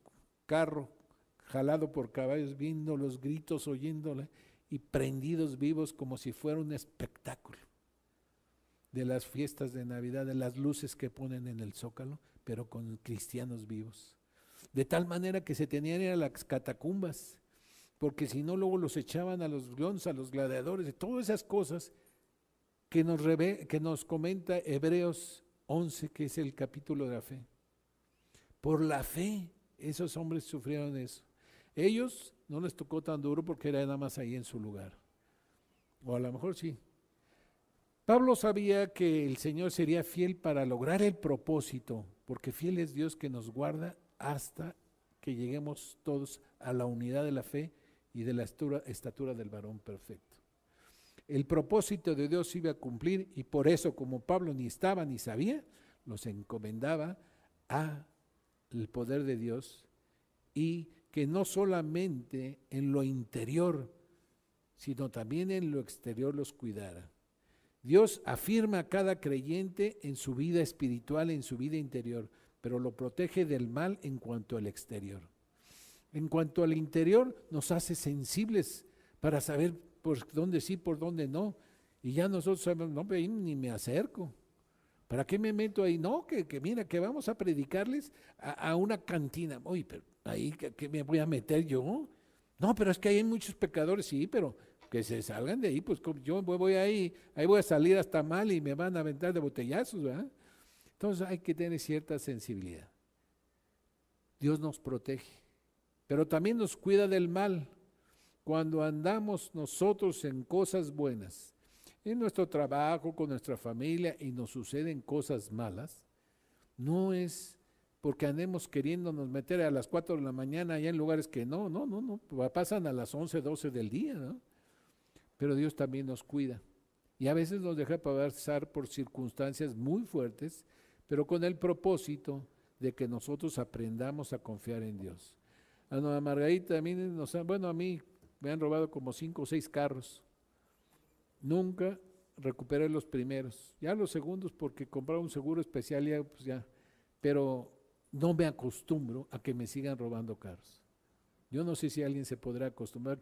carro jalado por caballos, viendo los gritos, oyéndola, y prendidos vivos como si fuera un espectáculo de las fiestas de Navidad, de las luces que ponen en el Zócalo, pero con cristianos vivos. De tal manera que se tenían que ir a las catacumbas, porque si no luego los echaban a los leones, a los gladiadores, de todas esas cosas que nos comenta Hebreos 11, que es el capítulo de la fe. Por la fe, esos hombres sufrieron eso. Ellos no les tocó tan duro porque era nada más ahí en su lugar. O a lo mejor sí. Pablo sabía que el Señor sería fiel para lograr el propósito, porque fiel es Dios que nos guarda hasta que lleguemos todos a la unidad de la fe y de la estatura del varón perfecto. El propósito de Dios iba a cumplir, y por eso, como Pablo ni estaba ni sabía, los encomendaba al poder de Dios y que no solamente en lo interior, sino también en lo exterior los cuidara. Dios afirma a cada creyente en su vida espiritual, en su vida interior, pero lo protege del mal en cuanto al exterior. En cuanto al interior, nos hace sensibles para saber por dónde sí, por dónde no. Y ya nosotros sabemos, no, ni me acerco. ¿Para qué me meto ahí? No, que mira, que vamos a predicarles a una cantina. Uy, pero ahí, ¿qué me voy a meter yo? No, pero es que hay muchos pecadores, sí, pero que se salgan de ahí, pues yo voy ahí voy a salir hasta mal y me van a aventar de botellazos, ¿verdad? Entonces hay que tener cierta sensibilidad. Dios nos protege, pero también nos cuida del mal. Cuando andamos nosotros en cosas buenas, en nuestro trabajo, con nuestra familia, y nos suceden cosas malas, no es porque andemos queriéndonos meter a las 4 de la mañana allá en lugares que no, pasan a las 11, 12 del día, ¿no? Pero Dios también nos cuida. Y a veces nos deja pasar por circunstancias muy fuertes, pero con el propósito de que nosotros aprendamos a confiar en Dios. A Margarita, a mí me han robado como 5 o 6 carros. Nunca recuperé los primeros. Ya los segundos, porque compraba un seguro especial, pero no me acostumbro a que me sigan robando carros. Yo no sé si alguien se podrá acostumbrar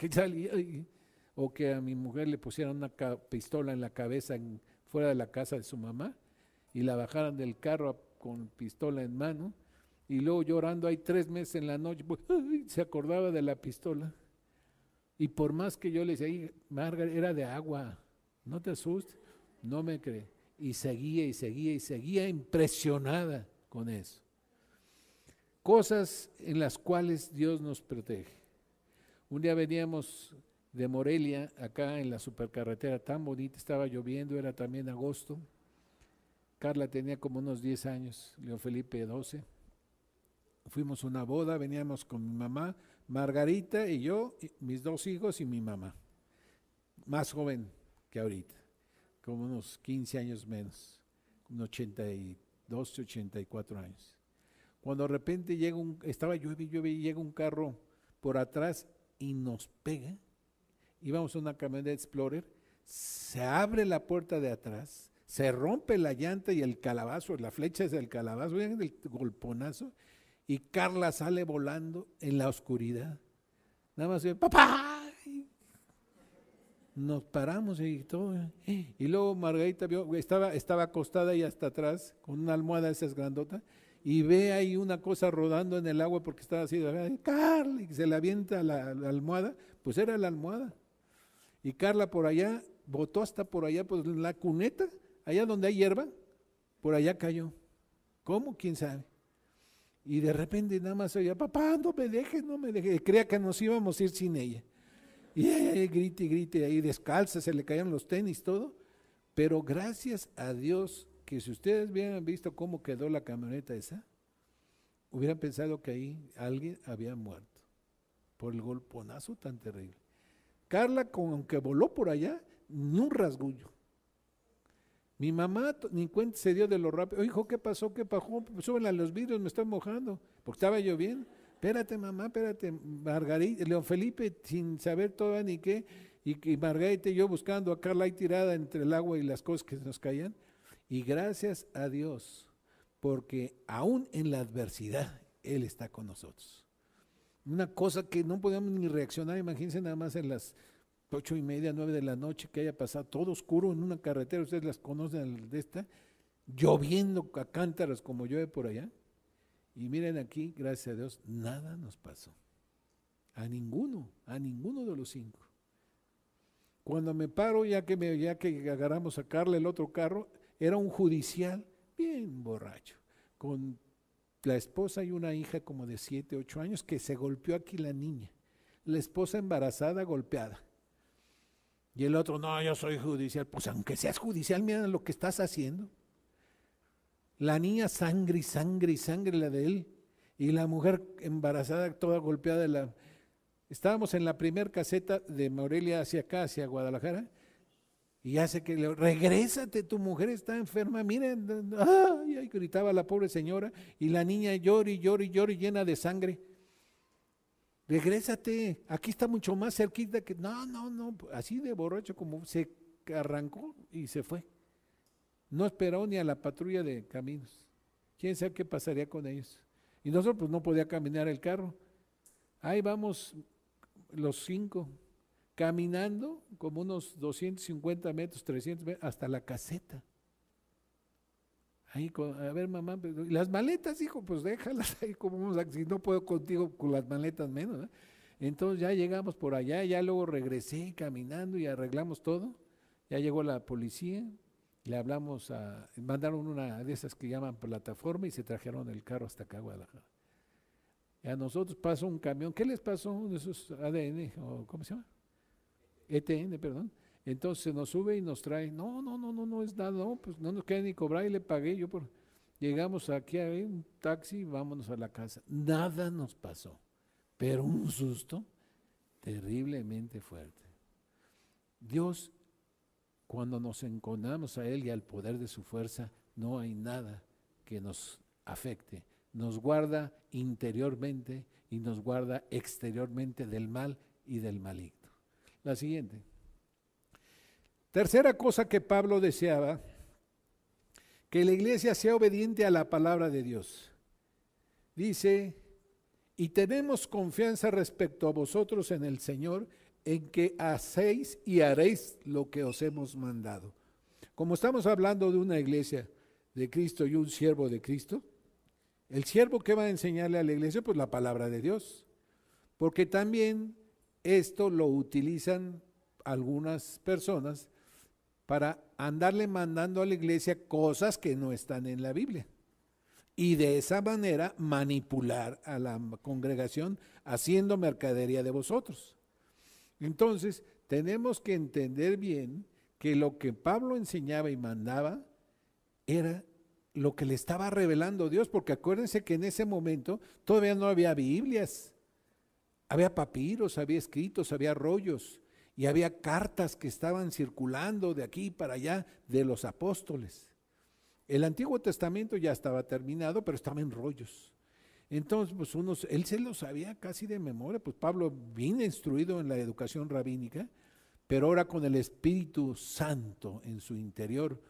o que a mi mujer le pusieran una pistola en la cabeza fuera de la casa de su mamá y la bajaran del carro con pistola en mano y luego llorando ahí 3 meses en la noche, se acordaba de la pistola. Y por más que yo le decía, Margaret, era de agua, no te asustes, no me cree. Y seguía impresionada con eso. Cosas en las cuales Dios nos protege. Un día veníamos de Morelia, acá en la supercarretera tan bonita, estaba lloviendo, era también agosto. Carla tenía como unos 10 años, León Felipe 12. Fuimos a una boda, veníamos con mi mamá, Margarita y yo, mis 2 hijos y mi mamá. Más joven que ahorita, como unos 15 años menos, unos 82, 84 años. Cuando de repente estaba llueve y llega un carro por atrás y nos pega. Íbamos a una camioneta Explorer, se abre la puerta de atrás, se rompe la llanta y el calabazo, la flecha es del calabazo, el golponazo, y Carla sale volando en la oscuridad. Nada más ¡papá! Nos paramos y todo. Y luego Margarita estaba acostada ahí hasta atrás, con una almohada esas grandota, y ve ahí una cosa rodando en el agua porque estaba así, Carla, y se le avienta la almohada, pues era la almohada. Y Carla por allá, botó hasta por allá, pues la cuneta, allá donde hay hierba, por allá cayó. ¿Cómo? ¿Quién sabe? Y de repente nada más oía, papá, no me dejes. Creía que nos íbamos a ir sin ella. Y ella grite, ahí descalza, se le caían los tenis, todo. Pero gracias a Dios, que si ustedes hubieran visto cómo quedó la camioneta esa, hubieran pensado que ahí alguien había muerto por el golponazo tan terrible. Carla, aunque voló por allá, ni un rasguño. Mi mamá ni cuenta se dio de lo rápido. Hijo, ¿qué pasó? Súbenle a los vidrios, me estoy mojando, porque estaba lloviendo. Espérate, mamá, espérate. Margarita, León Felipe, sin saber todavía ni qué, y Margarita y yo buscando a Carla ahí tirada entre el agua y las cosas que nos caían. Y gracias a Dios, porque aún en la adversidad, Él está con nosotros. Una cosa que no podíamos ni reaccionar, imagínense nada más en las 8:30, 9 de la noche, que haya pasado todo oscuro en una carretera, ustedes las conocen de esta, lloviendo a cántaros como llueve por allá. Y miren aquí, gracias a Dios, nada nos pasó. A ninguno de los 5. Cuando me paro, ya que agarramos a Carla el otro carro, era un judicial bien borracho, con la esposa y una hija como de 7, 8 años, que se golpeó aquí la niña. La esposa embarazada, golpeada. Y el otro, no, yo soy judicial. Pues aunque seas judicial, mira lo que estás haciendo. La niña sangre la de él. Y la mujer embarazada, toda golpeada. Estábamos en la primer caseta de Morelia hacia acá, hacia Guadalajara. Y hace que regrésate, tu mujer está enferma, miren, ay, gritaba la pobre señora, y la niña llora y llena de sangre. regrésate, aquí está mucho más cerquita que, no, no, no, así de borracho como se arrancó y se fue. No esperó ni a la patrulla de caminos. ¿Quién sabe qué pasaría con ellos? Y nosotros pues no podía caminar el carro. Ahí vamos los 5, caminando como unos 250 metros, 300 metros, hasta la caseta. Ahí, a ver mamá, las maletas, hijo, pues déjalas ahí, como vamos a, si no puedo contigo con las maletas menos, ¿eh? Entonces ya llegamos por allá, ya luego regresé caminando y arreglamos todo. Ya llegó la policía, le hablamos mandaron una de esas que llaman plataforma y se trajeron el carro hasta acá a Guadalajara. Y a nosotros pasó un camión, ¿qué les pasó? Uno de esos ADN, o ¿cómo se llama? ETN, perdón. Entonces se nos sube y nos trae, no, no, no, no, no es nada, no, pues no nos queda ni cobrar y le pagué yo por... Llegamos aquí a un taxi, vámonos a la casa. Nada nos pasó, pero un susto terriblemente fuerte. Dios, cuando nos encontramos a Él y al poder de su fuerza, no hay nada que nos afecte. Nos guarda interiormente y nos guarda exteriormente del mal y del maligno. La siguiente. Tercera cosa que Pablo deseaba, que la iglesia sea obediente a la palabra de Dios. Dice, y tenemos confianza respecto a vosotros en el Señor, en que hacéis y haréis lo que os hemos mandado. Como estamos hablando de una iglesia de Cristo y un siervo de Cristo, el siervo que va a enseñarle a la iglesia, pues la palabra de Dios. Porque también esto lo utilizan algunas personas para andarle mandando a la iglesia cosas que no están en la Biblia. Y de esa manera manipular a la congregación haciendo mercadería de vosotros. Entonces, tenemos que entender bien que lo que Pablo enseñaba y mandaba era lo que le estaba revelando Dios, porque acuérdense que en ese momento todavía no había Biblias, había papiros, había escritos, había rollos, y había cartas que estaban circulando de aquí para allá de los apóstoles. El Antiguo Testamento ya estaba terminado, pero estaba en rollos. Entonces, pues él se lo sabía casi de memoria, pues Pablo bien instruido en la educación rabínica, pero ahora con el Espíritu Santo en su interior,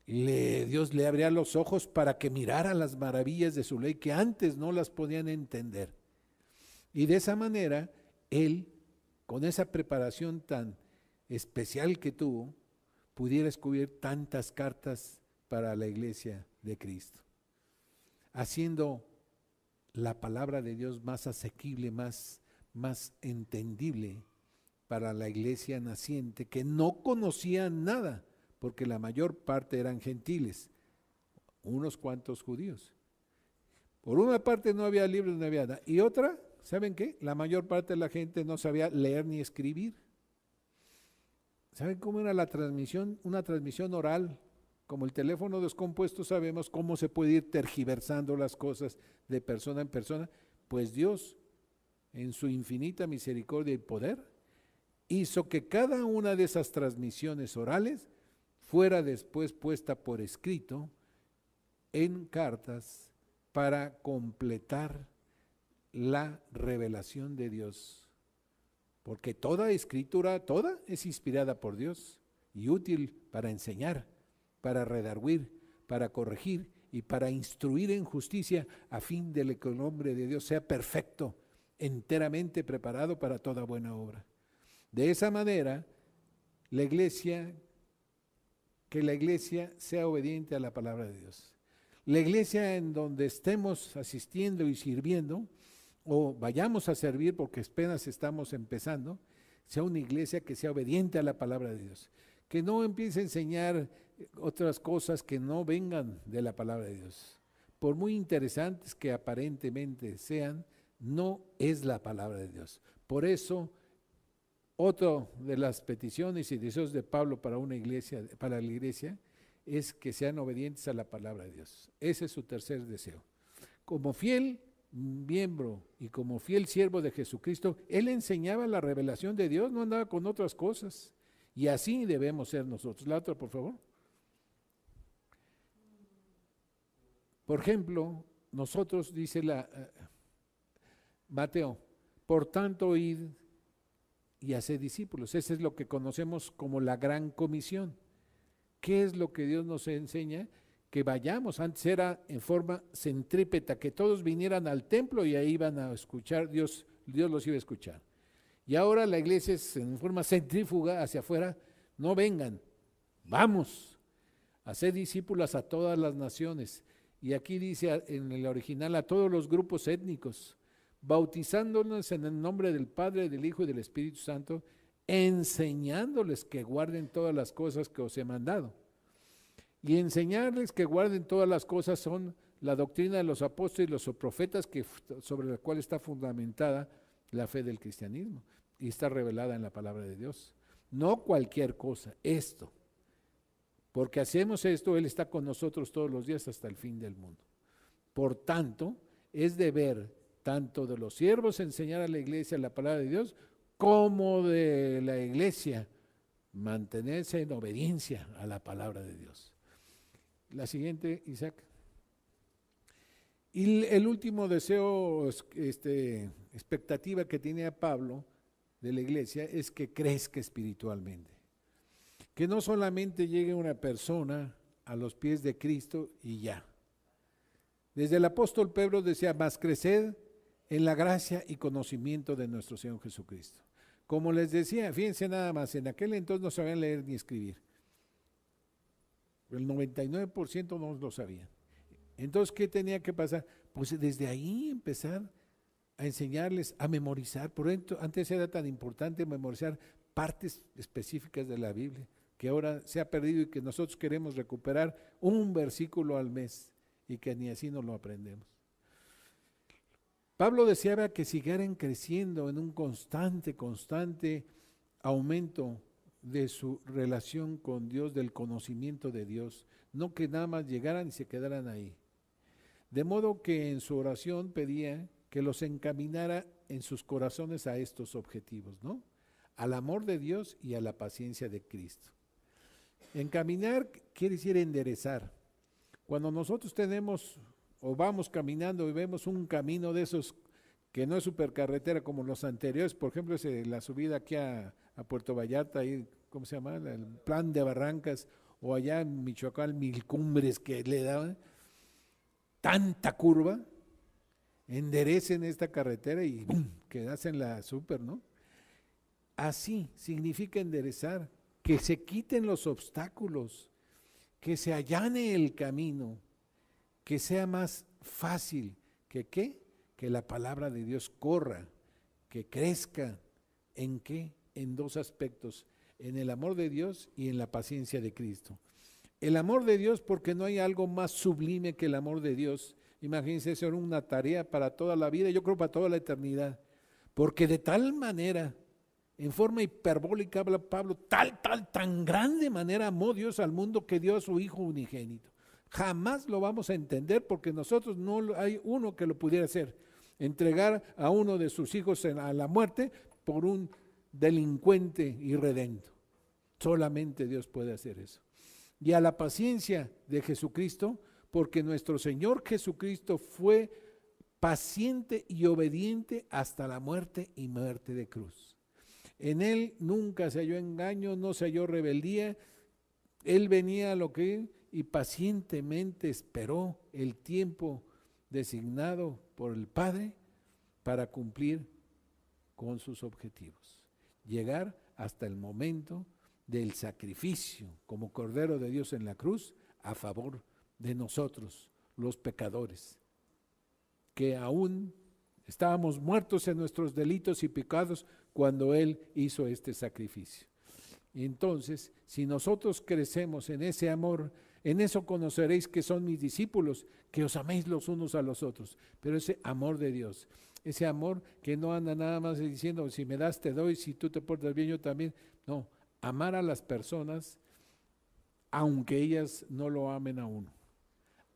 Dios le abría los ojos para que mirara las maravillas de su ley que antes no las podían entender. Y de esa manera, él, con esa preparación tan especial que tuvo, pudiera escribir tantas cartas para la iglesia de Cristo, haciendo la palabra de Dios más asequible, más entendible para la iglesia naciente, que no conocía nada, porque la mayor parte eran gentiles, unos cuantos judíos. Por una parte no había libros, no había nada, y otra, ¿saben qué? La mayor parte de la gente no sabía leer ni escribir. ¿Saben cómo era la transmisión? Una transmisión oral. Como el teléfono descompuesto, sabemos cómo se puede ir tergiversando las cosas de persona en persona. Pues Dios, en su infinita misericordia y poder, hizo que cada una de esas transmisiones orales fuera después puesta por escrito en cartas para completar la revelación de Dios. Porque toda escritura, toda es inspirada por Dios y útil para enseñar, para redarguir, para corregir y para instruir en justicia, a fin de que el hombre de Dios sea perfecto, enteramente preparado para toda buena obra. De esa manera, que la iglesia sea obediente a la palabra de Dios. La iglesia en donde estemos asistiendo y sirviendo, o vayamos a servir porque apenas estamos empezando, sea una iglesia que sea obediente a la palabra de Dios, que no empiece a enseñar otras cosas que no vengan de la palabra de Dios. Por muy interesantes que aparentemente sean, no es la palabra de Dios. Por eso, otra de las peticiones y deseos de Pablo para una iglesia, para la iglesia, es que sean obedientes a la palabra de Dios. Ese es su tercer deseo. Como fiel miembro y como fiel siervo de Jesucristo, él enseñaba la revelación de Dios, no andaba con otras cosas. Y así debemos ser nosotros. La otra, por favor. Por ejemplo, nosotros, dice Mateo, por tanto, id y haced discípulos. Ese es lo que conocemos como la gran comisión. ¿Qué es lo que Dios nos enseña? Que vayamos. Antes era en forma centrípeta, que todos vinieran al templo y ahí iban a escuchar, Dios los iba a escuchar. Y ahora la iglesia es en forma centrífuga hacia afuera. No vengan, vamos a ser discípulos a todas las naciones. Y aquí dice en el original a todos los grupos étnicos, bautizándonos en el nombre del Padre, del Hijo y del Espíritu Santo, enseñándoles que guarden todas las cosas que os he mandado. Y enseñarles que guarden todas las cosas son la doctrina de los apóstoles y los profetas, sobre la cual está fundamentada la fe del cristianismo y está revelada en la palabra de Dios. No cualquier cosa, esto. Porque hacemos esto, Él está con nosotros todos los días hasta el fin del mundo. Por tanto, es deber tanto de los siervos enseñar a la iglesia la palabra de Dios, como de la iglesia mantenerse en obediencia a la palabra de Dios. La siguiente, Isaac. Y el último deseo, expectativa que tiene Pablo de la iglesia es que crezca espiritualmente. Que no solamente llegue una persona a los pies de Cristo y ya. Desde el apóstol Pedro decía, más creced en la gracia y conocimiento de nuestro Señor Jesucristo. Como les decía, fíjense nada más, en aquel entonces no sabían leer ni escribir. El 99% no lo sabían. Entonces, ¿qué tenía que pasar? Pues desde ahí empezar a enseñarles a memorizar. Por ejemplo, antes era tan importante memorizar partes específicas de la Biblia, que ahora se ha perdido y que nosotros queremos recuperar un versículo al mes y que ni así no lo aprendemos. Pablo deseaba que siguieran creciendo en un constante aumento de su relación con Dios, del conocimiento de Dios, no que nada más llegaran y se quedaran ahí. De modo que en su oración pedía que los encaminara en sus corazones a estos objetivos, ¿no? Al amor de Dios y a la paciencia de Cristo. Encaminar quiere decir enderezar. Cuando nosotros tenemos o vamos caminando y vemos un camino de esos que no es supercarretera como los anteriores, por ejemplo, la subida aquí a Puerto Vallarta, ahí, ¿cómo se llama? El Plan de Barrancas, o allá en Michoacán, Mil Cumbres que le daban, tanta curva, enderecen esta carretera y ¡bum!, que hacen la super, ¿no? Así significa enderezar, que se quiten los obstáculos, que se allane el camino, que sea más fácil, que ¿qué? Que la palabra de Dios corra, que crezca. ¿En qué? En dos aspectos, en el amor de Dios y en la paciencia de Cristo. El amor de Dios, porque no hay algo más sublime que el amor de Dios. Imagínense, eso era una tarea para toda la vida, yo creo para toda la eternidad, porque de tal manera, en forma hiperbólica habla Pablo, tan grande manera amó Dios al mundo que dio a su Hijo unigénito. Jamás lo vamos a entender porque nosotros no hay uno que lo pudiera hacer, entregar a uno de sus hijos a la muerte por un delincuente irredento. Solamente Dios puede hacer eso. Y a la paciencia de Jesucristo, porque nuestro Señor Jesucristo fue paciente y obediente hasta la muerte y muerte de cruz. En Él nunca se halló engaño, no se halló rebeldía. Él venía a lo que y pacientemente esperó el tiempo designado por el Padre para cumplir con sus objetivos. Llegar hasta el momento del sacrificio como Cordero de Dios en la cruz a favor de nosotros, los pecadores, que aún estábamos muertos en nuestros delitos y pecados cuando Él hizo este sacrificio. Y entonces, si nosotros crecemos en ese amor, en eso conoceréis que son mis discípulos, que os améis los unos a los otros. Pero ese amor de Dios, ese amor que no anda nada más diciendo, si me das te doy, si tú te portas bien yo también. No, amar a las personas, aunque ellas no lo amen a uno.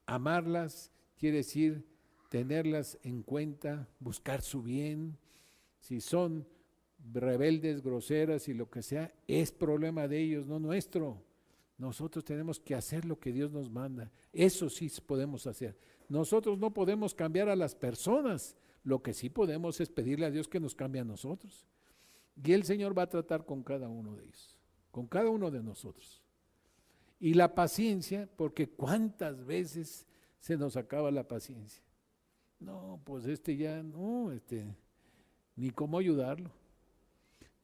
Amarlas quiere decir tenerlas en cuenta, buscar su bien. Si son rebeldes, groseras y lo que sea, es problema de ellos, no nuestro. Nosotros tenemos que hacer lo que Dios nos manda. Eso sí podemos hacer. Nosotros no podemos cambiar a las personas, Lo que sí podemos es pedirle a Dios que nos cambie a nosotros. Y el Señor va a tratar con cada uno de ellos, con cada uno de nosotros. Y la paciencia, porque cuántas veces se nos acaba la paciencia. No, pues ni cómo ayudarlo.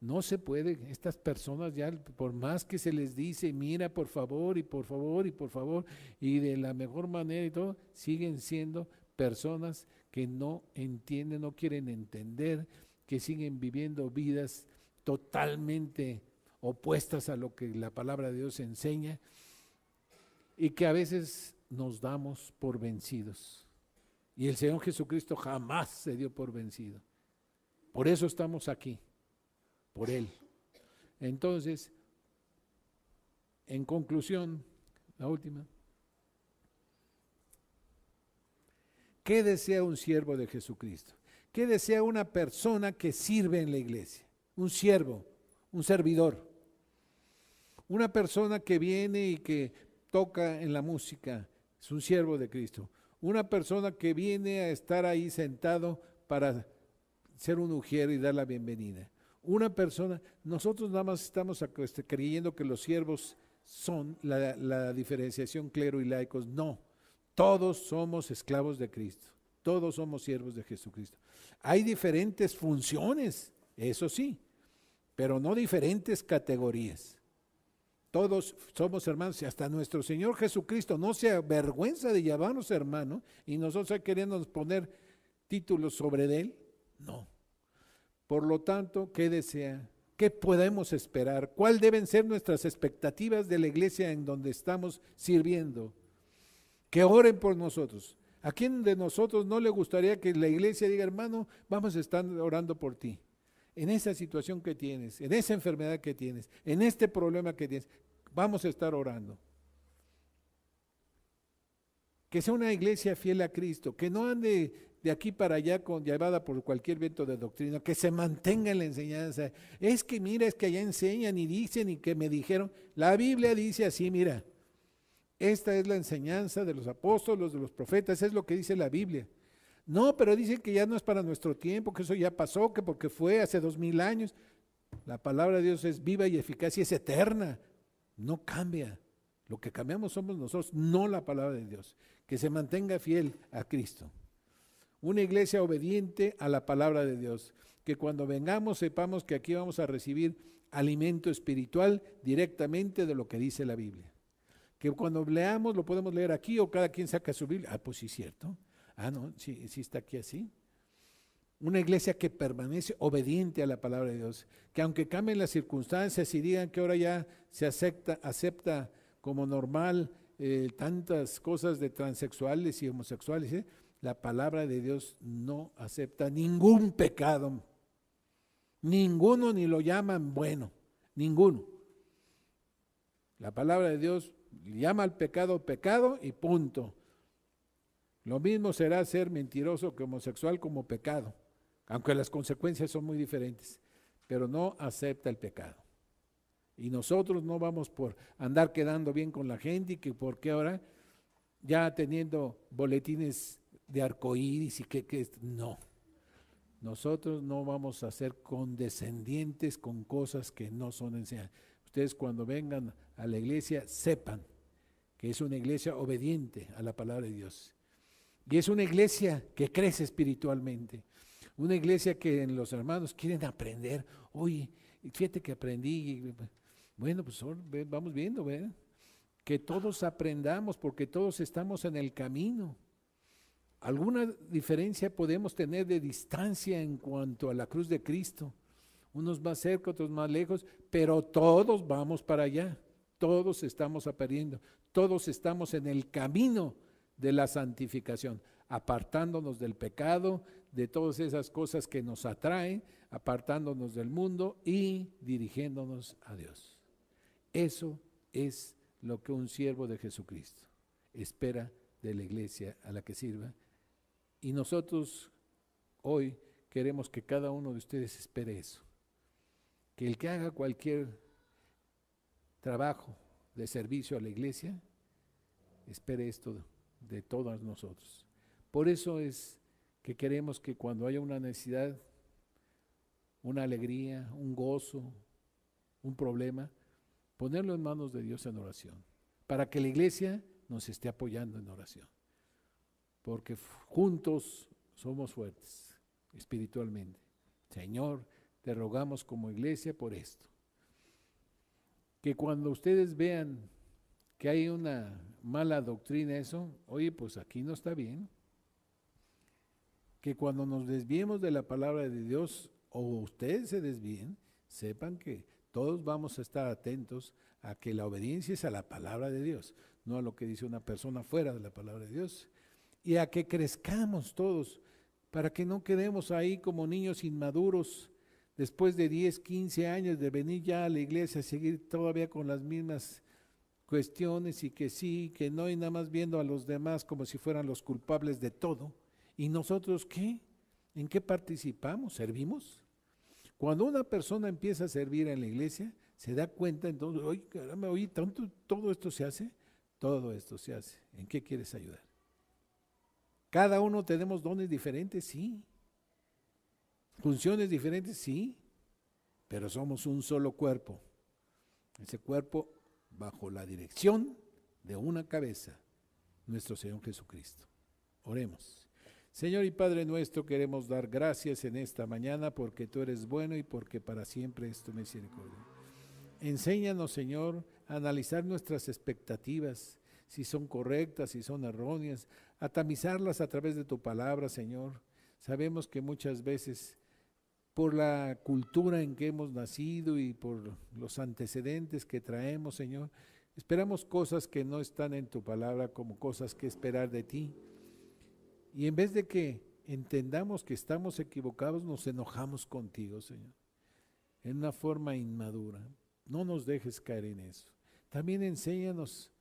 No se puede, estas personas ya, por más que se les dice, mira, por favor, y por favor, y por favor, y de la mejor manera y todo, siguen siendo personas que no entienden, no quieren entender, que siguen viviendo vidas totalmente opuestas a lo que la palabra de Dios enseña, y que a veces nos damos por vencidos. Y el Señor Jesucristo jamás se dio por vencido. Por eso estamos aquí, por Él. Entonces, en conclusión, la última. ¿Qué desea un siervo de Jesucristo? ¿Qué desea una persona que sirve en la iglesia? Un siervo, un servidor. Una persona que viene y que toca en la música, es un siervo de Cristo. Una persona que viene a estar ahí sentado para ser un ujier y dar la bienvenida. Una persona, nosotros nada más estamos creyendo que los siervos son la diferenciación clero y laicos. No, todos somos esclavos de Cristo, todos somos siervos de Jesucristo. Hay diferentes funciones, eso sí, pero no diferentes categorías. Todos somos hermanos y hasta nuestro Señor Jesucristo no se avergüenza de llamarnos hermanos y nosotros queriendo poner títulos sobre él. No. Por lo tanto, ¿qué desea? ¿Qué podemos esperar? ¿Cuáles deben ser nuestras expectativas de la iglesia en donde estamos sirviendo? Que oren por nosotros. ¿A quién de nosotros no le gustaría que la iglesia diga, hermano, vamos a estar orando por ti? En esa situación que tienes, en esa enfermedad que tienes, en este problema que tienes, vamos a estar orando. Que sea una iglesia fiel a Cristo, que no ande de aquí para allá llevada por cualquier viento de doctrina, que se mantenga en la enseñanza. Es que mira, es que allá enseñan y dicen y que me dijeron. La Biblia dice así, mira, esta es la enseñanza de los apóstoles, de los profetas, es lo que dice la Biblia. No, pero dicen que ya no es para nuestro tiempo, que eso ya pasó, que porque fue hace 2000 años. La palabra de Dios es viva y eficaz y es eterna, no cambia. Lo que cambiamos somos nosotros, no la palabra de Dios. Que se mantenga fiel a Cristo. Una iglesia obediente a la palabra de Dios. Que cuando vengamos sepamos que aquí vamos a recibir alimento espiritual directamente de lo que dice la Biblia. Que cuando leamos lo podemos leer aquí o cada quien saca su Biblia. Ah, pues sí, cierto. Ah, no, sí está aquí así. Una iglesia que permanece obediente a la palabra de Dios, que aunque cambien las circunstancias y digan que ahora ya se acepta como normal tantas cosas de transexuales y homosexuales, la palabra de Dios no acepta ningún pecado, ninguno, ni lo llaman bueno, ninguno. La palabra de Dios llama al pecado pecado y punto. Lo mismo será ser mentiroso que homosexual como pecado, aunque las consecuencias son muy diferentes, pero no acepta el pecado. Y nosotros no vamos por andar quedando bien con la gente y que porque ahora ya teniendo boletines de arcoíris y no. Nosotros no vamos a ser condescendientes con cosas que no son enseñadas. Ustedes cuando vengan a la iglesia sepan que es una iglesia obediente a la palabra de Dios. Y es una iglesia que crece espiritualmente. Una iglesia que en los hermanos quieren aprender. Oye, fíjate que aprendí. Bueno, pues vamos viendo, ¿verdad? Que todos aprendamos porque todos estamos en el camino. Alguna diferencia podemos tener de distancia en cuanto a la cruz de Cristo. Unos más cerca, otros más lejos, pero todos vamos para allá. Todos estamos aprendiendo. Todos estamos en el camino de la santificación, apartándonos del pecado, de todas esas cosas que nos atraen, apartándonos del mundo y dirigiéndonos a Dios. Eso es lo que un siervo de Jesucristo espera de la iglesia a la que sirva. Y nosotros hoy queremos que cada uno de ustedes espere eso. Que el que haga cualquier trabajo de servicio a la iglesia, espere esto de todos nosotros. Por eso es que queremos que cuando haya una necesidad, una alegría, un gozo, un problema, ponerlo en manos de Dios en oración, para que la iglesia nos esté apoyando en oración, porque juntos somos fuertes espiritualmente. Señor, te rogamos como iglesia por esto, que cuando ustedes vean que hay una mala doctrina eso, oye, pues aquí no está bien, que cuando nos desviemos de la palabra de Dios, o ustedes se desvíen, sepan que todos vamos a estar atentos a que la obediencia es a la palabra de Dios, no a lo que dice una persona fuera de la palabra de Dios, y a que crezcamos todos, para que no quedemos ahí como niños inmaduros, después de 10, 15 años de venir ya a la iglesia, seguir todavía con las mismas cuestiones y que sí, que no, y nada más viendo a los demás como si fueran los culpables de todo. ¿Y nosotros qué? ¿En qué participamos? ¿Servimos? Cuando una persona empieza a servir en la iglesia, se da cuenta entonces, oye, caramba, oye, todo esto se hace, todo esto se hace. ¿En qué quieres ayudar? Cada uno tenemos dones diferentes, sí. Funciones diferentes, sí. Pero somos un solo cuerpo. Ese cuerpo bajo la dirección de una cabeza, nuestro Señor Jesucristo. Oremos. Señor y Padre nuestro, queremos dar gracias en esta mañana porque tú eres bueno y porque para siempre es tu misericordia. Enséñanos, Señor, a analizar nuestras expectativas, si son correctas, si son erróneas, a tamizarlas a través de tu palabra, Señor. Sabemos que muchas veces, por la cultura en que hemos nacido y por los antecedentes que traemos, Señor, esperamos cosas que no están en tu palabra como cosas que esperar de ti. Y en vez de que entendamos que estamos equivocados, nos enojamos contigo, Señor, en una forma inmadura. No nos dejes caer en eso. También enséñanos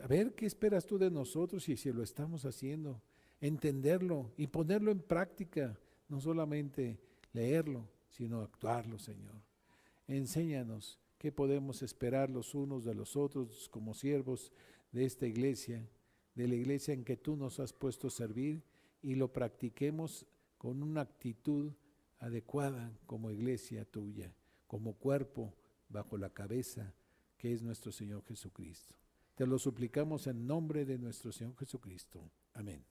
a ver qué esperas tú de nosotros y si lo estamos haciendo, entenderlo y ponerlo en práctica, no solamente leerlo, sino actuarlo, Señor. Enséñanos qué podemos esperar los unos de los otros como siervos de esta iglesia, de la iglesia en que tú nos has puesto a servir, y lo practiquemos con una actitud adecuada como iglesia tuya, como cuerpo bajo la cabeza que es nuestro Señor Jesucristo. Te lo suplicamos en nombre de nuestro Señor Jesucristo. Amén.